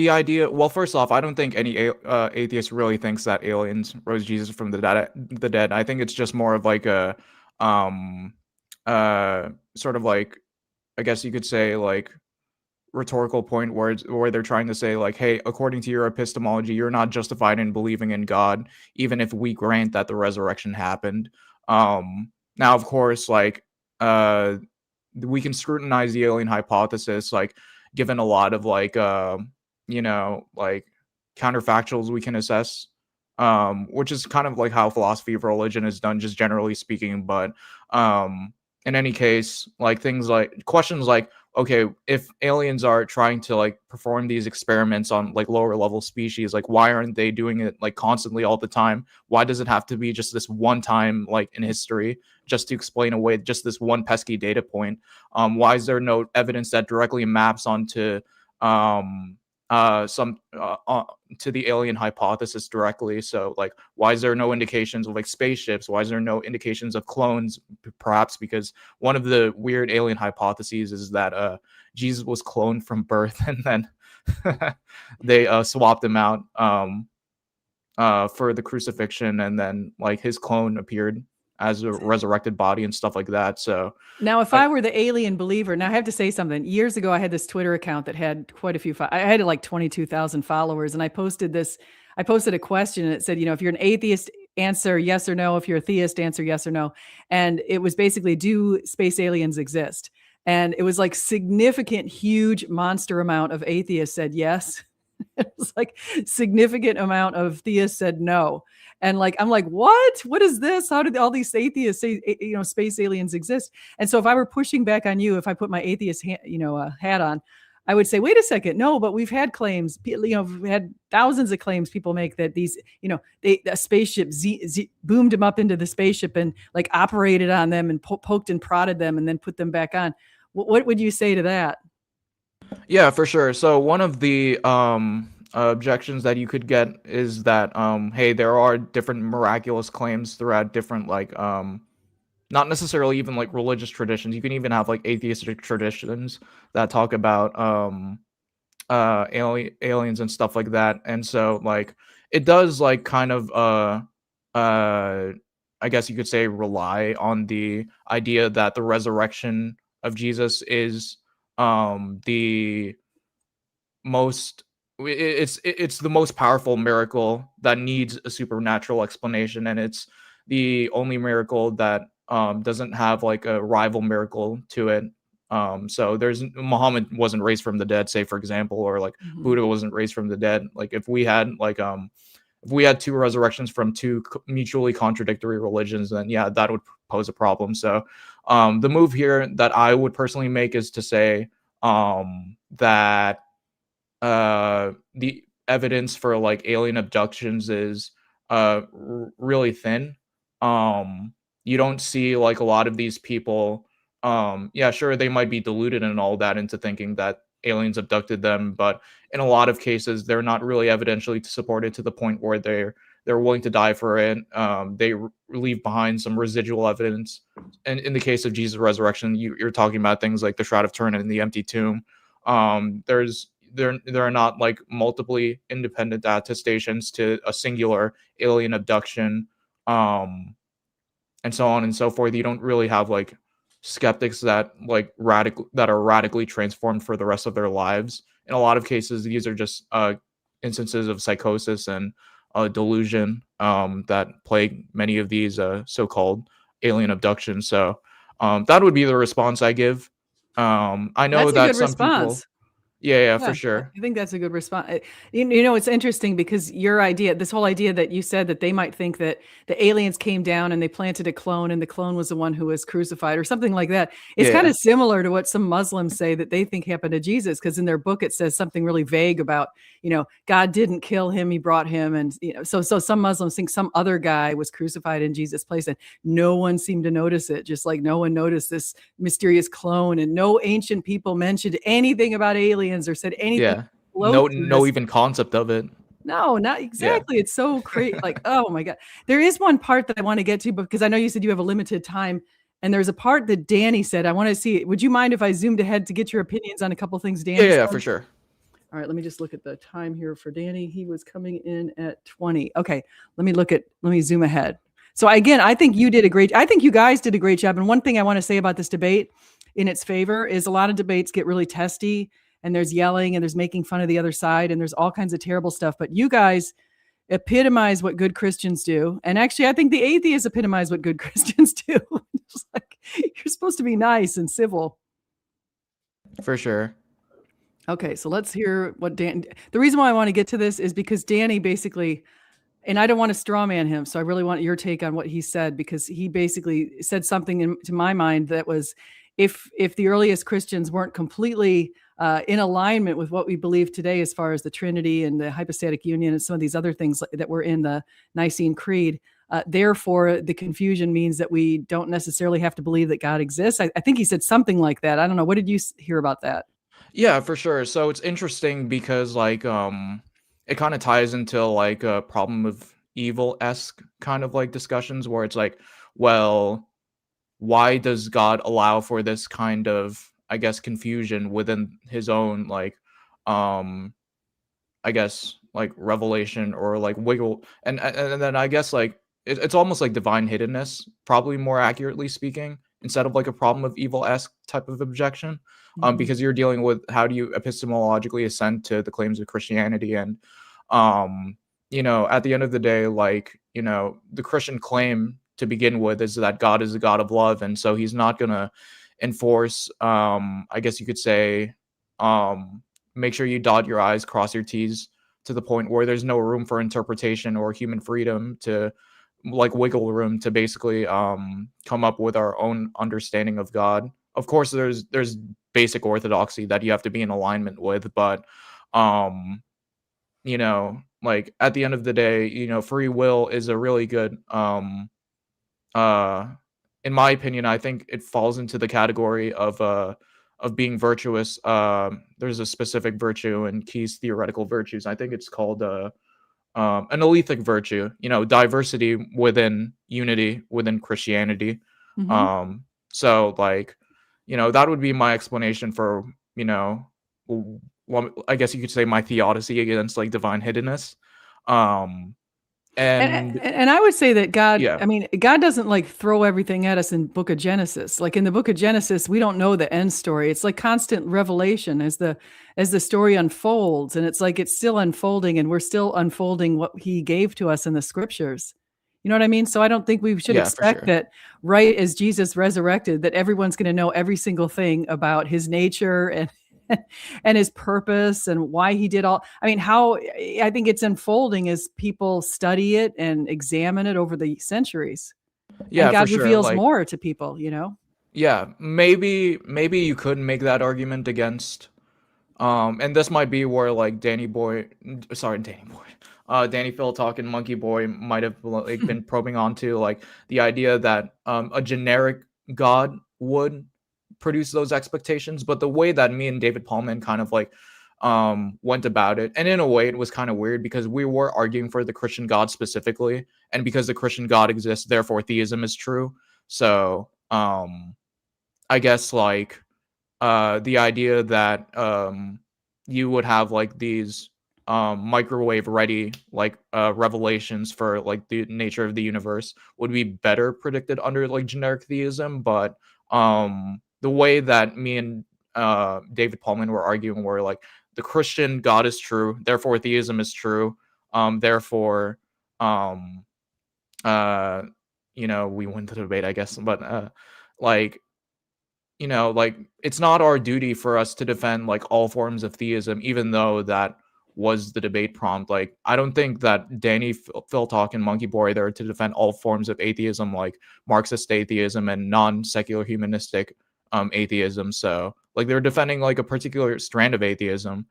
idea. Well, first off, I don't think any atheist really thinks that aliens rose Jesus from the dead. I think it's just more of like a sort of like, I guess you could say, like, rhetorical point where they're trying to say, like, hey, according to your epistemology, you're not justified in believing in God, even if we grant that the resurrection happened. Now, of course, like, we can scrutinize the alien hypothesis, like, given a lot of like like counterfactuals we can assess, which is kind of like how philosophy of religion is done, just generally speaking. But in any case, like, things like questions like, okay, if aliens are trying to like perform these experiments on like lower level species, like, why aren't they doing it like constantly all the time? Why does it have to be just this one time, like, in history, just to explain away just this one pesky data point? Why is there no evidence that directly maps onto to the alien hypothesis directly? So, like, why is there no indications of like spaceships? Why is there no indications of clones? Perhaps because one of the weird alien hypotheses is that Jesus was cloned from birth, and then they swapped him out for the crucifixion, and then like his clone appeared as a resurrected body and stuff like that. So now, if I were the alien believer, now I have to say something. Years ago, I had this Twitter account that had quite a few. I had like 22,000 followers, and I posted a question, and it said, if you're an atheist, answer yes or no. If you're a theist, answer yes or no. And it was basically, do space aliens exist? And it was like significant, huge monster amount of atheists said yes. It's like significant amount of theists said no. And like, I'm like, what is this? How did all these atheists say, space aliens exist? And so if I were pushing back on you, if I put my atheist hat on, I would say, wait a second. No, but we've had claims, we've had thousands of claims people make that these, a spaceship boomed them up into the spaceship and like operated on them and poked and prodded them and then put them back on. What would you say to that? Yeah, for sure. So one of the objections that you could get is that hey, there are different miraculous claims throughout different like not necessarily even like religious traditions. You can even have like atheistic traditions that talk about aliens and stuff like that. And so like it does like kind of I guess you could say rely on the idea that the resurrection of Jesus is the most it's the most powerful miracle that needs a supernatural explanation, and it's the only miracle that doesn't have like a rival miracle to it. So there's Muhammad wasn't raised from the dead, say for example, or like Buddha wasn't raised from the dead. Like if we had two resurrections from two mutually contradictory religions, then yeah, that would pose a problem. So the move here that I would personally make is to say that the evidence for like alien abductions is really thin. You don't see like a lot of these people. Yeah, sure, they might be deluded and all that into thinking that aliens abducted them, but in a lot of cases, they're not really evidentially supported to the point where they're willing to die for it. They leave behind some residual evidence. And in the case of Jesus' resurrection, you're talking about things like the Shroud of Turin and the empty tomb. There are not like multiply independent attestations to a singular alien abduction, and so on and so forth. You don't really have like skeptics that are radically transformed for the rest of their lives. In a lot of cases, these are just instances of psychosis and delusion that plague many of these so-called alien abductions. So that would be the response I give. I know that some people. Yeah, for sure. I think that's a good response. It's interesting because this whole idea that you said that they might think that the aliens came down and they planted a clone and the clone was the one who was crucified or something like that. It's kind of similar to what some Muslims say that they think happened to Jesus, because in their book it says something really vague about, God didn't kill him, he brought him. And, so some Muslims think some other guy was crucified in Jesus' place, and no one seemed to notice it, just like no one noticed this mysterious clone, and no ancient people mentioned anything about aliens or said anything. Yeah. No even concept of it. No, not exactly. It's so crazy. Like, oh my God. There is one part that I want to get to, because I know you said you have a limited time, and there's a part that Danny said. I want to see. Would you mind if I zoomed ahead to get your opinions on a couple things Danny said? Yeah, for sure. All right, let me just look at the time here for Danny. He was coming in at 20. Okay, let me zoom ahead. So again, I think you guys did a great job. And one thing I want to say about this debate in its favor is a lot of debates get really testy, and there's yelling and there's making fun of the other side and there's all kinds of terrible stuff. But you guys epitomize what good Christians do. And actually, I think the atheists epitomize what good Christians do. Just like, you're supposed to be nice and civil. For sure. Okay, so let's hear what the reason why I want to get to this is because Danny basically, and I don't want to straw man him, so I really want your take on what he said, because he basically said something to my mind that was, if the earliest Christians weren't completely in alignment with what we believe today as far as the Trinity and the hypostatic union and some of these other things that were in the Nicene Creed, therefore the confusion means that we don't necessarily have to believe that God exists. I think he said something like that. I don't know. What did you hear about that? Yeah, for sure. So it's interesting because like it kind of ties into like a problem of evil-esque kind of like discussions where it's like, well, why does God allow for this kind of, I guess, confusion within his own like I guess like revelation or like wiggle, and then I guess like it's almost like divine hiddenness, probably more accurately speaking, instead of like a problem of evil-esque type of objection. Because you're dealing with how do you epistemologically assent to the claims of Christianity. And, at the end of the day, like, the Christian claim to begin with is that God is a God of love. And so he's not going to enforce, I guess you could say, make sure you dot your I's, cross your T's to the point where there's no room for interpretation or human freedom to like wiggle room to basically come up with our own understanding of God. Of course, there's basic orthodoxy that you have to be in alignment with, but you know, like at the end of the day, you know, free will is a really good in my opinion, I think it falls into the category of being virtuous. There's a specific virtue in Key's theoretical virtues. I think it's called an alethic virtue. You know, diversity within unity within Christianity. Mhm. So like, you know, that would be my explanation for, you know, well, I guess you could say my theodicy against like divine hiddenness. And And I would say that God, yeah, I mean, God doesn't like throw everything at us in Book of Genesis. Like in the Book of Genesis, we don't know the end story. It's like constant revelation as the story unfolds, and it's like it's still unfolding, and we're still unfolding what He gave to us in the Scriptures. You know what I mean? So I don't think we should yeah, for expect sure. that right as Jesus resurrected, that everyone's going to know every single thing about His nature and and his purpose and why he did all. I mean, how I think it's unfolding as people study it and examine it over the centuries. And Yeah, for God sure. reveals Like, more to people, you know? yeah, maybe you could make that argument against and this might be where like Danny PhilTalk and MonkeyBoy might have like been probing onto like the idea that a generic God would produce those expectations, but the way that me and David Pallman kind of like went about it, and in a way it was kind of weird because we were arguing for the Christian God specifically, and because the Christian God exists, therefore theism is true. So I guess like the idea that you would have like these microwave ready like revelations for like the nature of the universe would be better predicted under like generic theism, but the way that me and David Pallman were arguing were like the Christian God is true, therefore theism is true, therefore um uh you know, we win the debate, I guess, but like, you know, like it's not our duty for us to defend like all forms of theism, even though that was the debate prompt. Like, I don't think that Danny PhilTalk and MonkeyBoy are there to defend all forms of atheism, like Marxist atheism and non-secular humanistic atheism. So, like, they're defending like a particular strand of atheism,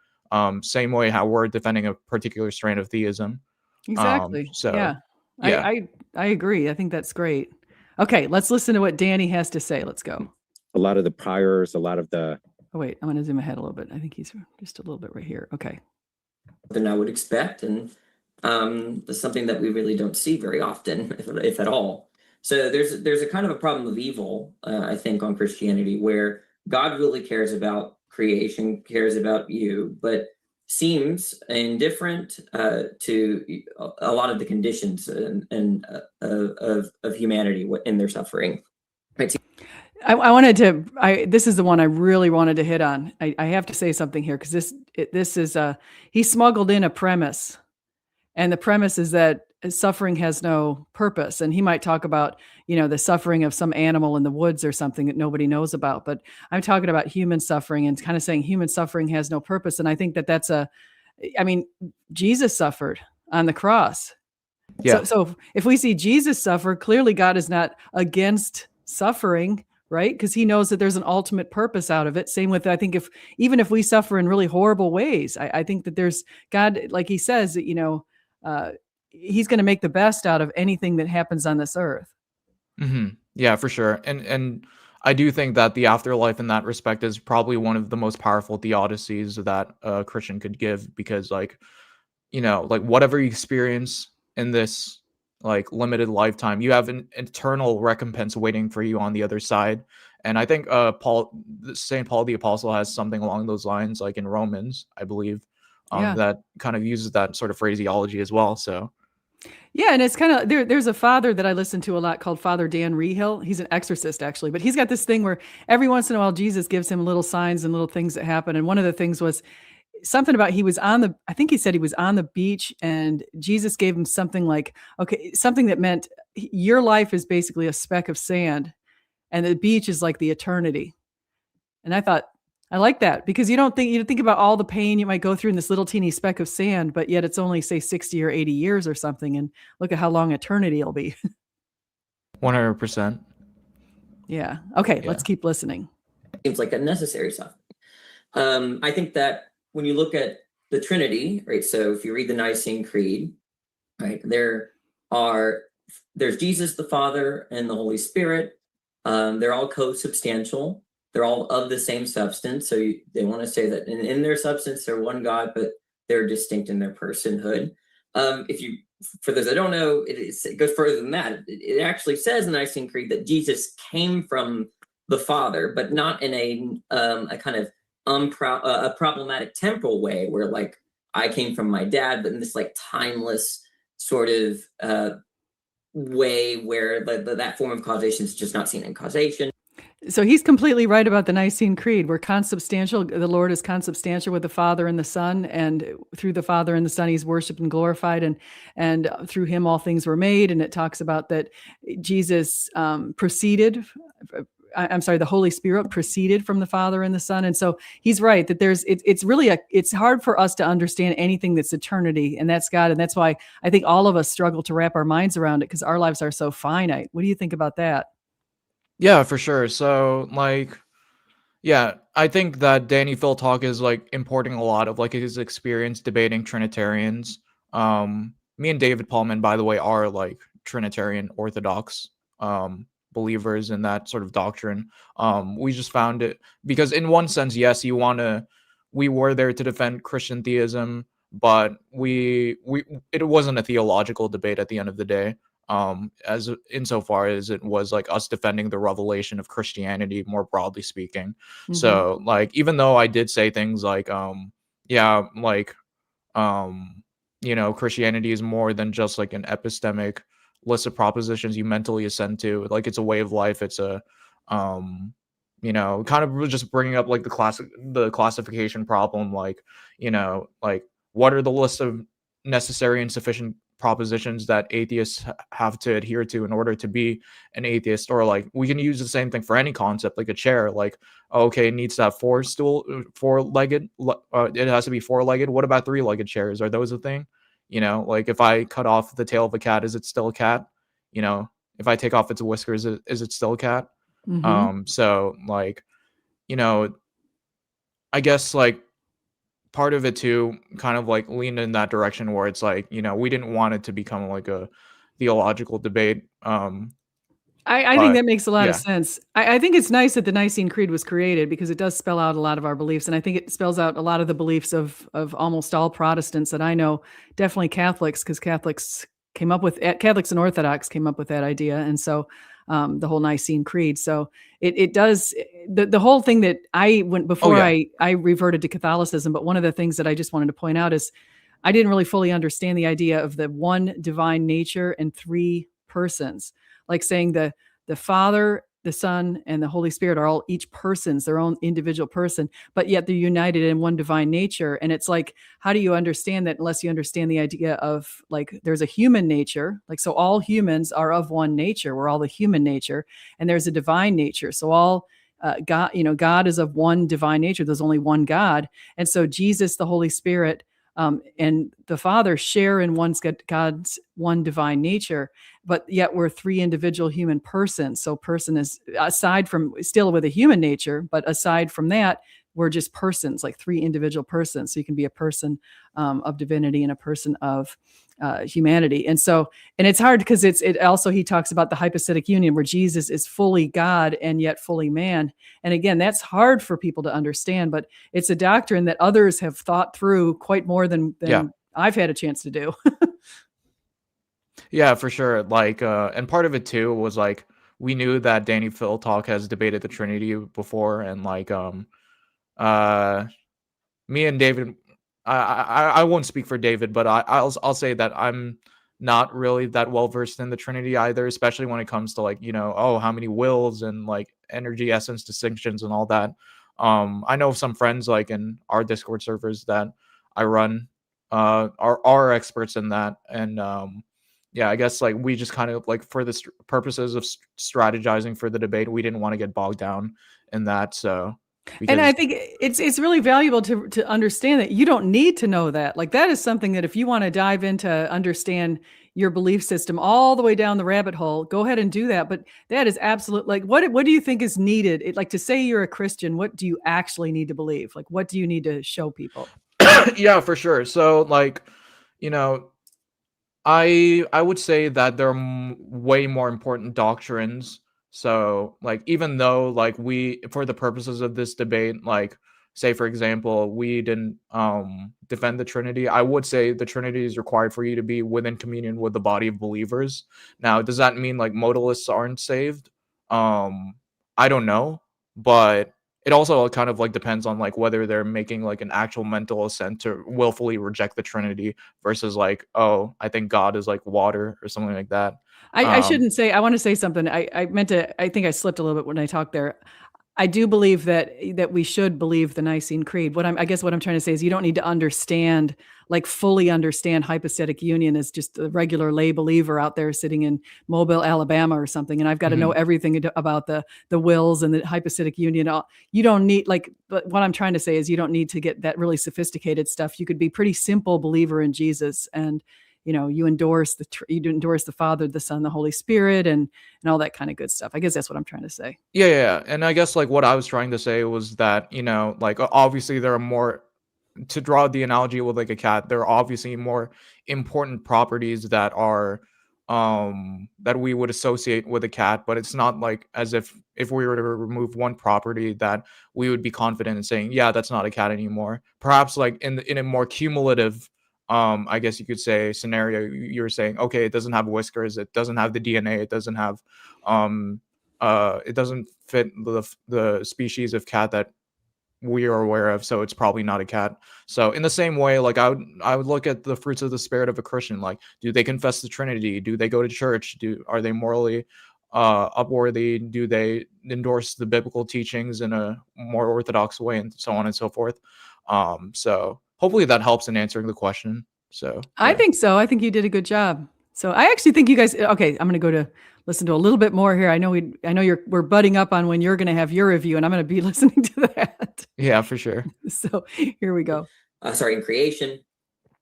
same way how we're defending a particular strand of theism. Exactly. So Yeah. yeah. I agree. I think that's great. Okay, let's listen to what Danny has to say. Let's go. A lot of the priors, a lot of the Oh, wait, I'm going to zoom ahead a little bit. I think he's just a little bit right here. Okay. Than I would expect, and that's something that we really don't see very often, if at all. So there's a kind of a problem of evil, I think, on Christianity, where God really cares about creation, cares about you, but seems indifferent to a lot of the conditions and of humanity in their suffering. Right? I wanted to, this is the one I really wanted to hit on. I have to say something here because this is, he smuggled in a premise, and the premise is that suffering has no purpose. And he might talk about, you know, the suffering of some animal in the woods or something that nobody knows about. But I'm talking about human suffering and kind of saying human suffering has no purpose. And I think that I mean, Jesus suffered on the cross. Yeah. So if we see Jesus suffer, clearly God is not against suffering, right? Because he knows that there's an ultimate purpose out of it. Same with, I think, even if we suffer in really horrible ways, I think that there's God, like he says, that, you know, he's going to make the best out of anything that happens on this earth. Yeah, for sure. And I do think that the afterlife in that respect is probably one of the most powerful theodicies that a Christian could give, because like, you know, like whatever you experience in this like limited lifetime, you have an eternal recompense waiting for you on the other side. And I think St. Paul the Apostle has something along those lines, like in Romans, I believe, Yeah. that kind of uses that sort of phraseology as well. So Yeah, and it's kind of there's a father that I listen to a lot called Father Dan Rehill. He's an exorcist, actually, but he's got this thing where every once in a while Jesus gives him little signs and little things that happen. And one of the things was something about I think he said he was on the beach and Jesus gave him something like, okay, something that meant your life is basically a speck of sand and the beach is like the eternity. And I thought, I like that because you think about all the pain you might go through in this little teeny speck of sand, but yet it's only say 60 or 80 years or something. And look at how long eternity will be. 100%. Yeah. Okay. Yeah. Let's keep listening. Seems like unnecessary suffering. I think that when you look at the Trinity, right? So if you read the Nicene Creed, right, there's Jesus the Father and the Holy Spirit. They're all co-substantial. They're all of the same substance. So they want to say that in their substance, they're one God, but they're distinct in their personhood. For those that don't know, it goes further than that. It actually says in the Nicene Creed that Jesus came from the Father, but not in a kind of a problematic temporal way where like I came from my dad, but in this like timeless sort of way where that form of causation is just not seen in causation. So he's completely right about the Nicene Creed. We're consubstantial. The Lord is consubstantial with the Father and the Son, and through the Father and the Son, he's worshipped and glorified, and through him all things were made. And it talks about that Jesus proceeded. I'm sorry, the Holy Spirit proceeded from the Father and the Son. And so he's right that it's hard for us to understand anything that's eternity, and that's God. And that's why I think all of us struggle to wrap our minds around it because our lives are so finite. What do you think about that? Yeah, for sure. So, like, yeah, I think that DannyPhilTalk is like importing a lot of like his experience debating Trinitarians. Me and David Pallman, by the way, are like Trinitarian Orthodox believers in that sort of doctrine. We just found it because, in one sense, yes, we were there to defend Christian theism, but it wasn't a theological debate at the end of the day. As insofar as it was like us defending the revelation of Christianity more broadly speaking. Mm-hmm. So like, even though I did say things like, Christianity is more than just like an epistemic list of propositions you mentally assent to. Like, it's a way of life. It's a, kind of just bringing up like the classification problem. Like, what are the list of necessary and sufficient propositions that atheists have to adhere to in order to be an atheist? Or like, we can use the same thing for any concept, like a chair. Like, okay, it needs to have four-legged. It has to be four-legged. What about three-legged chairs? Are those a thing? Like, if I cut off the tail of a cat, is it still a cat? If I take off its whiskers, is it still a cat? Mm-hmm. So like, I guess like part of it too kind of like leaned in that direction where it's like, we didn't want it to become like a theological debate. I think that makes a lot of yeah. sense. I think it's nice that the Nicene Creed was created because it does spell out a lot of our beliefs. And I think it spells out a lot of the beliefs of almost all Protestants that I know, definitely Catholics, because Catholics and Orthodox came up with that idea. And so the whole Nicene Creed. So it does the whole thing that I went before. I reverted to Catholicism. But one of the things that I just wanted to point out is I didn't really fully understand the idea of the one divine nature and three persons, like saying the Father, the Son, and the Holy Spirit are all each person's their own individual person, but yet they're united in one divine nature. And it's like, how do you understand that unless you understand the idea of like, there's a human nature, like, so all humans are of one nature. We're all the human nature, and there's a divine nature. So all God is of one divine nature. There's only one God. And so Jesus, the Holy Spirit, and the Father share in God's one divine nature, but yet we're three individual human persons. So person is aside from still with a human nature, but aside from that, we're just persons, like three individual persons. So you can be a person of divinity and a person of humanity. And it's hard because it also, he talks about the hypostatic union where Jesus is fully God and yet fully man. And again, that's hard for people to understand, but it's a doctrine that others have thought through quite more than I've had a chance to do. Yeah, for sure. Like, and part of it too was like, we knew that DannyPhilTalk has debated the Trinity before, and like, me and David, I won't speak for David, but I'll say that I'm not really that well versed in the Trinity either, especially when it comes to like, how many wills and like energy essence distinctions and all that. I know some friends like in our Discord servers that I run are experts in that, and I guess like we just kind of like for the purposes of strategizing for the debate, we didn't want to get bogged down in that. So And I because think it's really valuable to understand that you don't need to know that. Like that is something that if you want to dive into understand your belief system all the way down the rabbit hole, go ahead and do that. But that is absolute. Like what do you think is needed? Like to say you're a Christian, what do you actually need to believe? Like what do you need to show people? yeah, for sure. So like, you know, I would say that there are way more important doctrines. So like even though like we for the purposes of this debate, like say for example, we didn't defend the Trinity, I would say the Trinity is required for you to be within communion with the body of believers. Now, does that mean like modalists aren't saved? I don't know, but it also kind of like depends on like whether they're making like an actual mental assent to willfully reject the Trinity versus like, oh, I think God is like water or something like that. I Um, shouldn't say. I want to say something. I meant to. I think I slipped a little bit when I talked there. I do believe that we should believe the Nicene Creed. I guess what I'm trying to say is you don't need to understand, like fully understand hypostatic union as just a regular lay believer out there sitting in Mobile, Alabama or something. And I've got to know mhm. everything about the wills and the hypostatic union. You don't need but what I'm trying to say is you don't need to get that really sophisticated stuff. You could be pretty simple believer in Jesus and you endorse the Father, the Son, the Holy Spirit, and all that kind of good stuff. I guess that's what I'm trying to say. Yeah. And I guess like what I was trying to say was that, like obviously there are more to draw the analogy with like a cat, there are obviously more important properties that are that we would associate with a cat, but it's not like as if we were to remove one property that we would be confident in saying, yeah, that's not a cat anymore. Perhaps like in a more cumulative I guess you could say scenario, you're saying, okay, it doesn't have whiskers, it doesn't have the DNA, it doesn't have it doesn't fit the species of cat that we are aware of, so it's probably not a cat. So in the same way, like I would look at the fruits of the spirit of a Christian. Like, do they confess the Trinity? Do they go to church? Are they morally upworthy? Do they endorse the biblical teachings in a more orthodox way, and so on and so forth? So hopefully that helps in answering the question. So I yeah. think so. I think you did a good job. So I actually think you guys. Okay, I'm going to go to listen to a little bit more here. I know we're butting up on when you're going to have your review, and I'm going to be listening to that. Yeah, for sure. So here we go. In creation.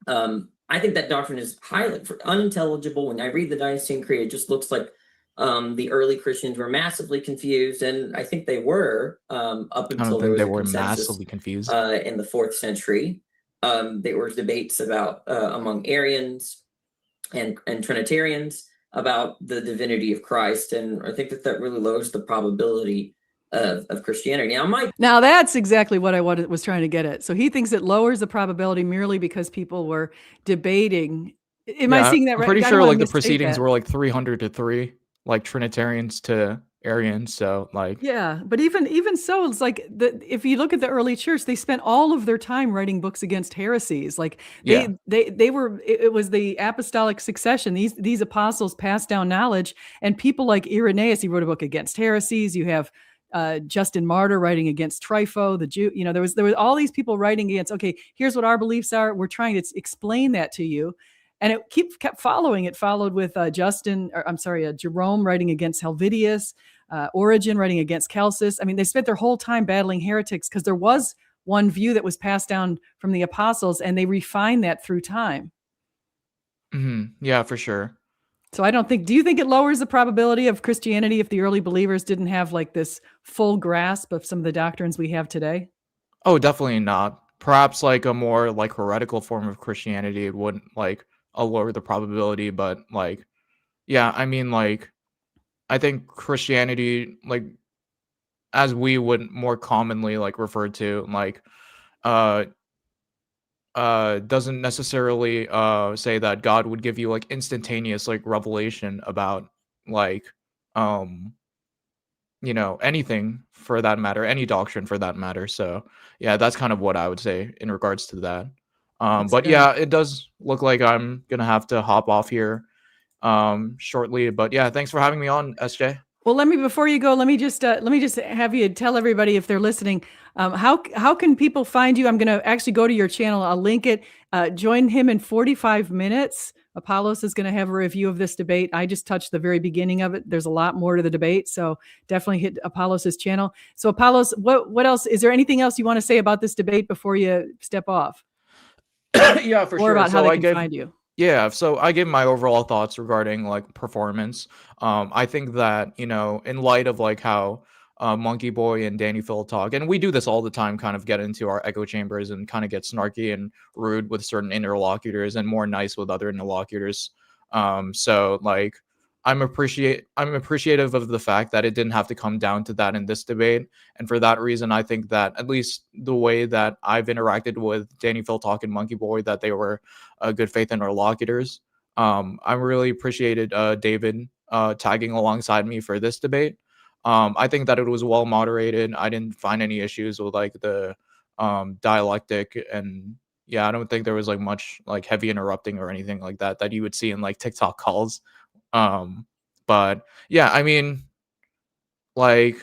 I think that doctrine is highly unintelligible. When I read the Nicene Creed, it just looks like the early Christians were massively confused, and I think they were up I don't until there think was they a were consensus massively confused. in the 4th century. There were debates about among Arians and Trinitarians about the divinity of Christ, and I think that really lowers the probability of Christianity. Now that's exactly what I was trying to get at. So he thinks it lowers the probability merely because people were debating. Am I Yeah, seeing that I'm right? pretty I don't sure want to like the misstate proceedings that. were like 300 to 3, like Trinitarians to Arians. So like Yeah, but even so, it's like if you look at the early church, they spent all of their time writing books against heresies. Like yeah. they were it was the apostolic succession. These apostles passed down knowledge, and people like Irenaeus, he wrote a book against heresies. You have Justin Martyr writing against Trypho, the Jew. There was all these people writing against. Okay, here's what our beliefs are. We're trying to explain that to you. And it kept following. It followed with Jerome writing against Helvidius, Origen writing against Celsus. I mean, they spent their whole time battling heretics because there was one view that was passed down from the apostles, and they refined that through time. Yeah, for sure. So do you think it lowers the probability of Christianity if the early believers didn't have like this full grasp of some of the doctrines we have today? Oh, definitely not. Perhaps like a more like heretical form of Christianity wouldn't like lower the probability, but like yeah, I mean like I think Christianity, like as we would more commonly like refer to, like uh doesn't necessarily say that God would give you like instantaneous like revelation about like um anything for that matter, any doctrine for that matter. So yeah, that's kind of what I would say in regards to that. That's But good. yeah, it does look like I'm gonna have to hop off here shortly. But yeah, thanks for having me on, SJ. Well, before you go, let me just have you tell everybody, if they're listening, how can people find you? I'm going to actually go to your channel. I'll link it. Join him in 45 minutes. Apollos is going to have a review of this debate. I just touched the very beginning of it. There's a lot more to the debate, so definitely hit Apollos' channel. So Apollos, what else? Is there anything else you want to say about this debate before you step off? Yeah, for Or sure. about how So they I can gave find you? Yeah, so I give my overall thoughts regarding like performance. I think that, in light of like how MonkeyBoy and DannyPhilTalk, and we do this all the time, kind of get into our echo chambers and kind of get snarky and rude with certain interlocutors and more nice with other interlocutors. So like I'm appreciative of the fact that it didn't have to come down to that in this debate. And for that reason, I think that at least the way that I've interacted with DannyPhilTalk and MonkeyBoy, that they were good faith interlocutors. I really appreciated David tagging alongside me for this debate. I think that it was well moderated. I didn't find any issues with like the dialectic, and yeah, I don't think there was like much like heavy interrupting or anything like that you would see in like TikTok calls. But yeah, I mean, like,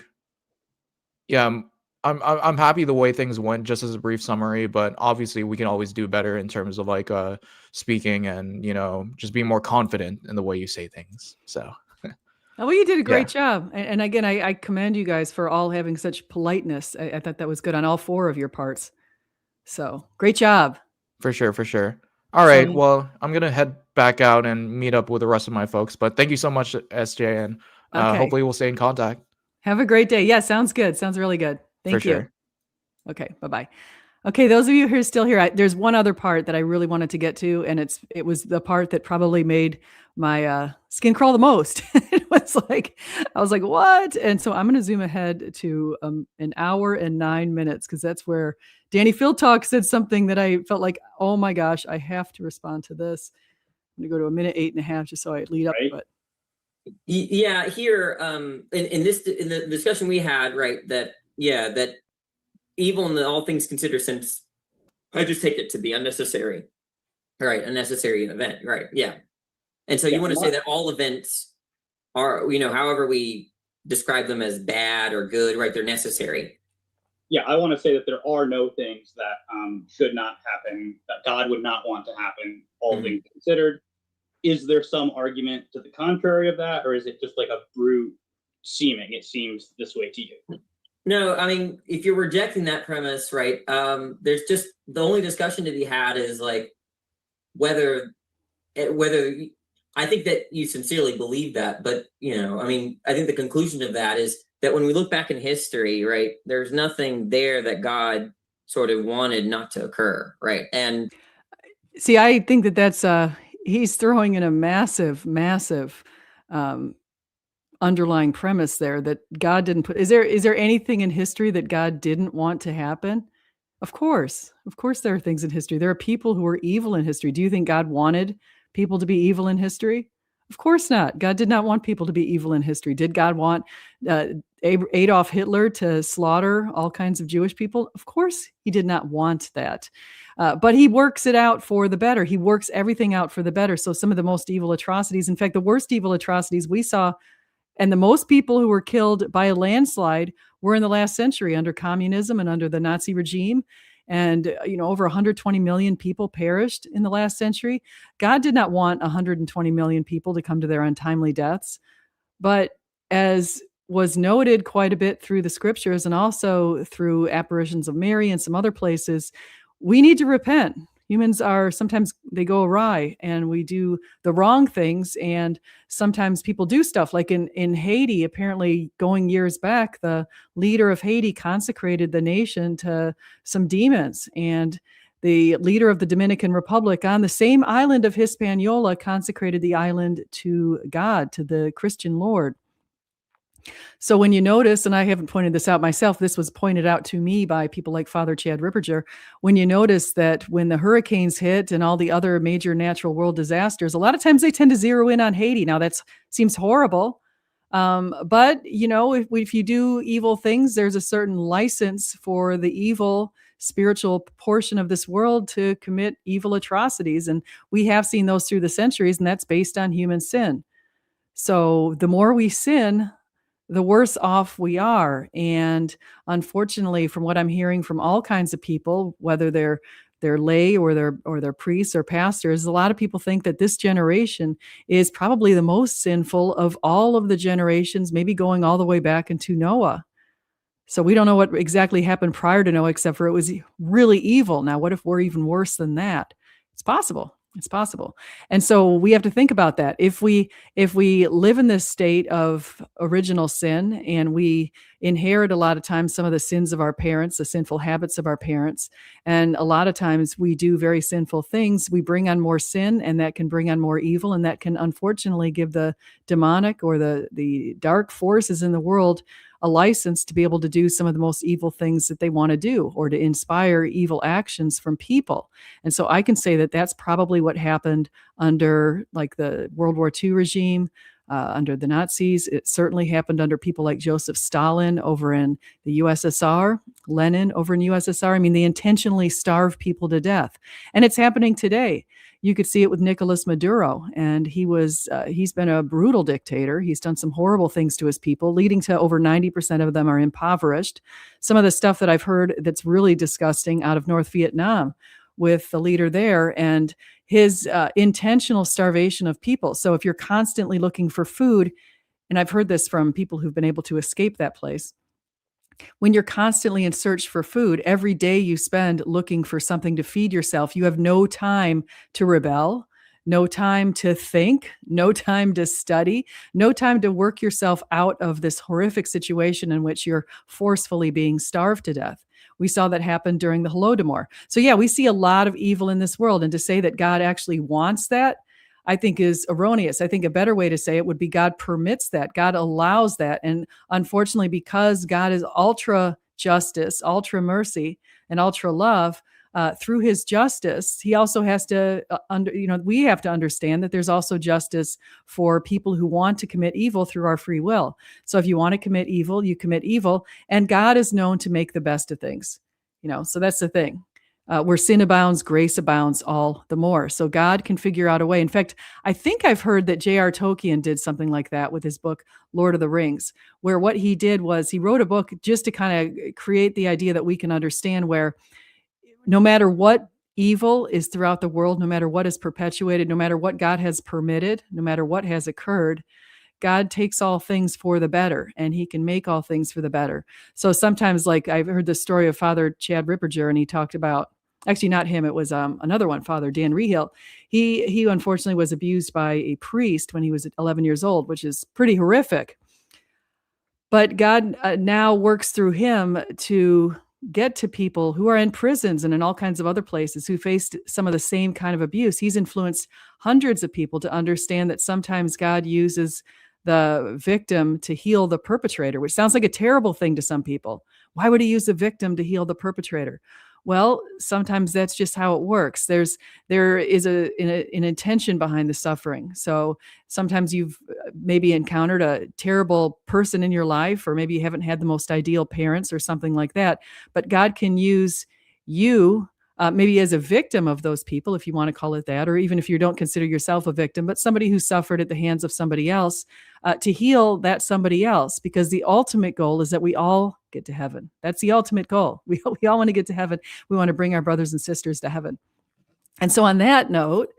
yeah, I'm happy the way things went, just as a brief summary, but obviously we can always do better in terms of like speaking and just being more confident in the way you say things. So Well, you did a yeah, great job. And again, I commend you guys for all having such politeness. I thought that was good on all four of your parts. So great job. for sure, for sure. All right, So, well, I'm gonna head back out and meet up with the rest of my folks, but thank you so much, SJ, and okay. hopefully we'll stay in contact. Have a great day. Yeah, sounds good. Sounds really good. For Thank you. sure. Okay, bye-bye. Okay, those of you who are still here, there's one other part that I really wanted to get to, and it was the part that probably made my skin crawl the most. It was like, I was like, what? And so I'm going to zoom ahead to an hour and 9 minutes, because that's where DannyPhilTalk said something that I felt like, oh my gosh, I have to respond to this. I'm going to go to a minute 8.5 just so I lead up. Right. But Yeah, here in the discussion we had, right, that evil in all things considered sense, I just take it to be unnecessary. Right, unnecessary event, right? Yeah. And so you want to say that all events are, however we describe them as bad or good, right? They're necessary. Yeah, I want to say that there are no things that should not happen, that God would not want to happen, all things considered. Is there some argument to the contrary of that, or is it just like a brute seeming? It seems this way to you. No, I mean, if you're rejecting that premise, right, there's just the only discussion to be had is like whether I think that you sincerely believe that, but I mean, I think the conclusion of that is that when we look back in history, right, there's nothing there that God sort of wanted not to occur, right? And see, I think that that's he's throwing in a massive underlying premise there that God didn't put. Is there anything in history that God didn't want to happen? Of course there are things in history. There are people who are evil in history. Do you think God wanted people to be evil in history? Of course not. God did not want people to be evil in history. Did God want Adolf Hitler to slaughter all kinds of Jewish people? Of course he did not want that. But he works it out for the better. He works everything out for the better. So some of the most evil atrocities, in fact, the worst evil atrocities we saw, and the most people who were killed by a landslide were in the last century under communism and under the Nazi regime. And, over 120 million people perished in the last century. God did not want 120 million people to come to their untimely deaths. But as was noted quite a bit through the scriptures and also through apparitions of Mary and some other places, we need to repent. Humans are sometimes they go awry and we do the wrong things. And sometimes people do stuff like in Haiti, apparently going years back, the leader of Haiti consecrated the nation to some demons. And the leader of the Dominican Republic on the same island of Hispaniola consecrated the island to God, to the Christian Lord. So when you notice, and I haven't pointed this out myself, this was pointed out to me by people like Father Chad Ripperger, when you notice that when the hurricanes hit and all the other major natural world disasters, a lot of times they tend to zero in on Haiti. Now that seems horrible. But if you do evil things, there's a certain license for the evil spiritual portion of this world to commit evil atrocities. And we have seen those through the centuries, and that's based on human sin. So the more we sin, the worse off we are. And unfortunately, from what I'm hearing from all kinds of people, whether they're lay or they're priests or pastors, a lot of people think that this generation is probably the most sinful of all of the generations, maybe going all the way back into Noah. So we don't know what exactly happened prior to Noah, except for it was really evil. Now, what if we're even worse than that? It's possible. It's possible. And so we have to think about that. If we live in this state of original sin and we inherit a lot of times some of the sins of our parents, the sinful habits of our parents, and a lot of times we do very sinful things, we bring on more sin, and that can bring on more evil, and that can unfortunately give the demonic or the dark forces in the world a license to be able to do some of the most evil things that they want to do, or to inspire evil actions from people. And so I can say that that's probably what happened under like the World War II regime, under the Nazis. It certainly happened under people like Joseph Stalin over in the USSR, Lenin over in USSR. I mean, they intentionally starve people to death. And it's happening today. You could see it with Nicolas Maduro, and he's been a brutal dictator. He's done some horrible things to his people, leading to over 90% of them are impoverished. Some of the stuff that I've heard that's really disgusting out of North Vietnam with the leader there and his intentional starvation of people. So if you're constantly looking for food, and I've heard this from people who've been able to escape that place, when you're constantly in search for food, every day you spend looking for something to feed yourself, you have no time to rebel, no time to think, no time to study, no time to work yourself out of this horrific situation in which you're forcefully being starved to death. We saw that happen during the Holodomor. So yeah, we see a lot of evil in this world. And to say that God actually wants that, I think is erroneous. I think a better way to say it would be God permits that. God allows that. And unfortunately, because God is ultra justice, ultra mercy, and ultra love, through his justice, he also has to, we have to understand that there's also justice for people who want to commit evil through our free will. So if you want to commit evil, you commit evil. And God is known to make the best of things. So that's the thing. Where sin abounds, grace abounds all the more. So God can figure out a way. In fact, I think I've heard that J.R. Tolkien did something like that with his book, Lord of the Rings, where what he did was he wrote a book just to kind of create the idea that we can understand where no matter what evil is throughout the world, no matter what is perpetuated, no matter what God has permitted, no matter what has occurred, God takes all things for the better, and he can make all things for the better. So sometimes, like I've heard the story of Father Chad Ripperger, and he talked about, actually not him, it was another one, Father Dan Rehill. He unfortunately was abused by a priest when he was 11 years old, which is pretty horrific. But God now works through him to get to people who are in prisons and in all kinds of other places who faced some of the same kind of abuse. He's influenced hundreds of people to understand that sometimes God uses the victim to heal the perpetrator, which sounds like a terrible thing to some people. Why would he use the victim to heal the perpetrator? Well, sometimes that's just how it works. There is an intention behind the suffering. So sometimes you've maybe encountered a terrible person in your life, or maybe you haven't had the most ideal parents or something like that. But God can use you maybe as a victim of those people, if you want to call it that, or even if you don't consider yourself a victim, but somebody who suffered at the hands of somebody else, to heal that somebody else, because the ultimate goal is that we all get to heaven. That's the ultimate goal. We all want to get to heaven. We want to bring our brothers and sisters to heaven. And so on that note,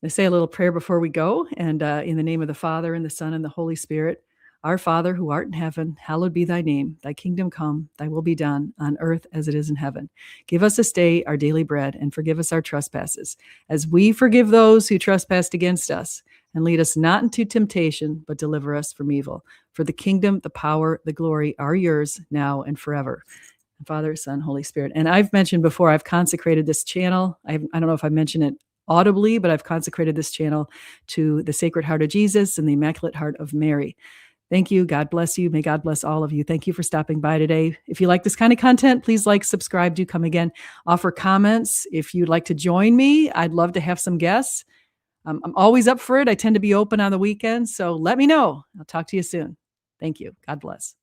let's say a little prayer before we go. And in the name of the Father, and the Son, and the Holy Spirit, our Father, who art in heaven, hallowed be thy name. Thy kingdom come, thy will be done on earth as it is in heaven. Give us this day our daily bread, and forgive us our trespasses, as we forgive those who trespass against us. And lead us not into temptation, but deliver us from evil. For the kingdom, the power, the glory are yours now and forever. And Father, Son, Holy Spirit. And I've mentioned before, I've consecrated this channel. I don't know if I mentioned it audibly, but I've consecrated this channel to the Sacred Heart of Jesus and the Immaculate Heart of Mary. Thank you. God bless you. May God bless all of you. Thank you for stopping by today. If you like this kind of content, please like, subscribe, do come again. Offer comments. If you'd like to join me, I'd love to have some guests. I'm always up for it. I tend to be open on the weekends, so let me know. I'll talk to you soon. Thank you. God bless.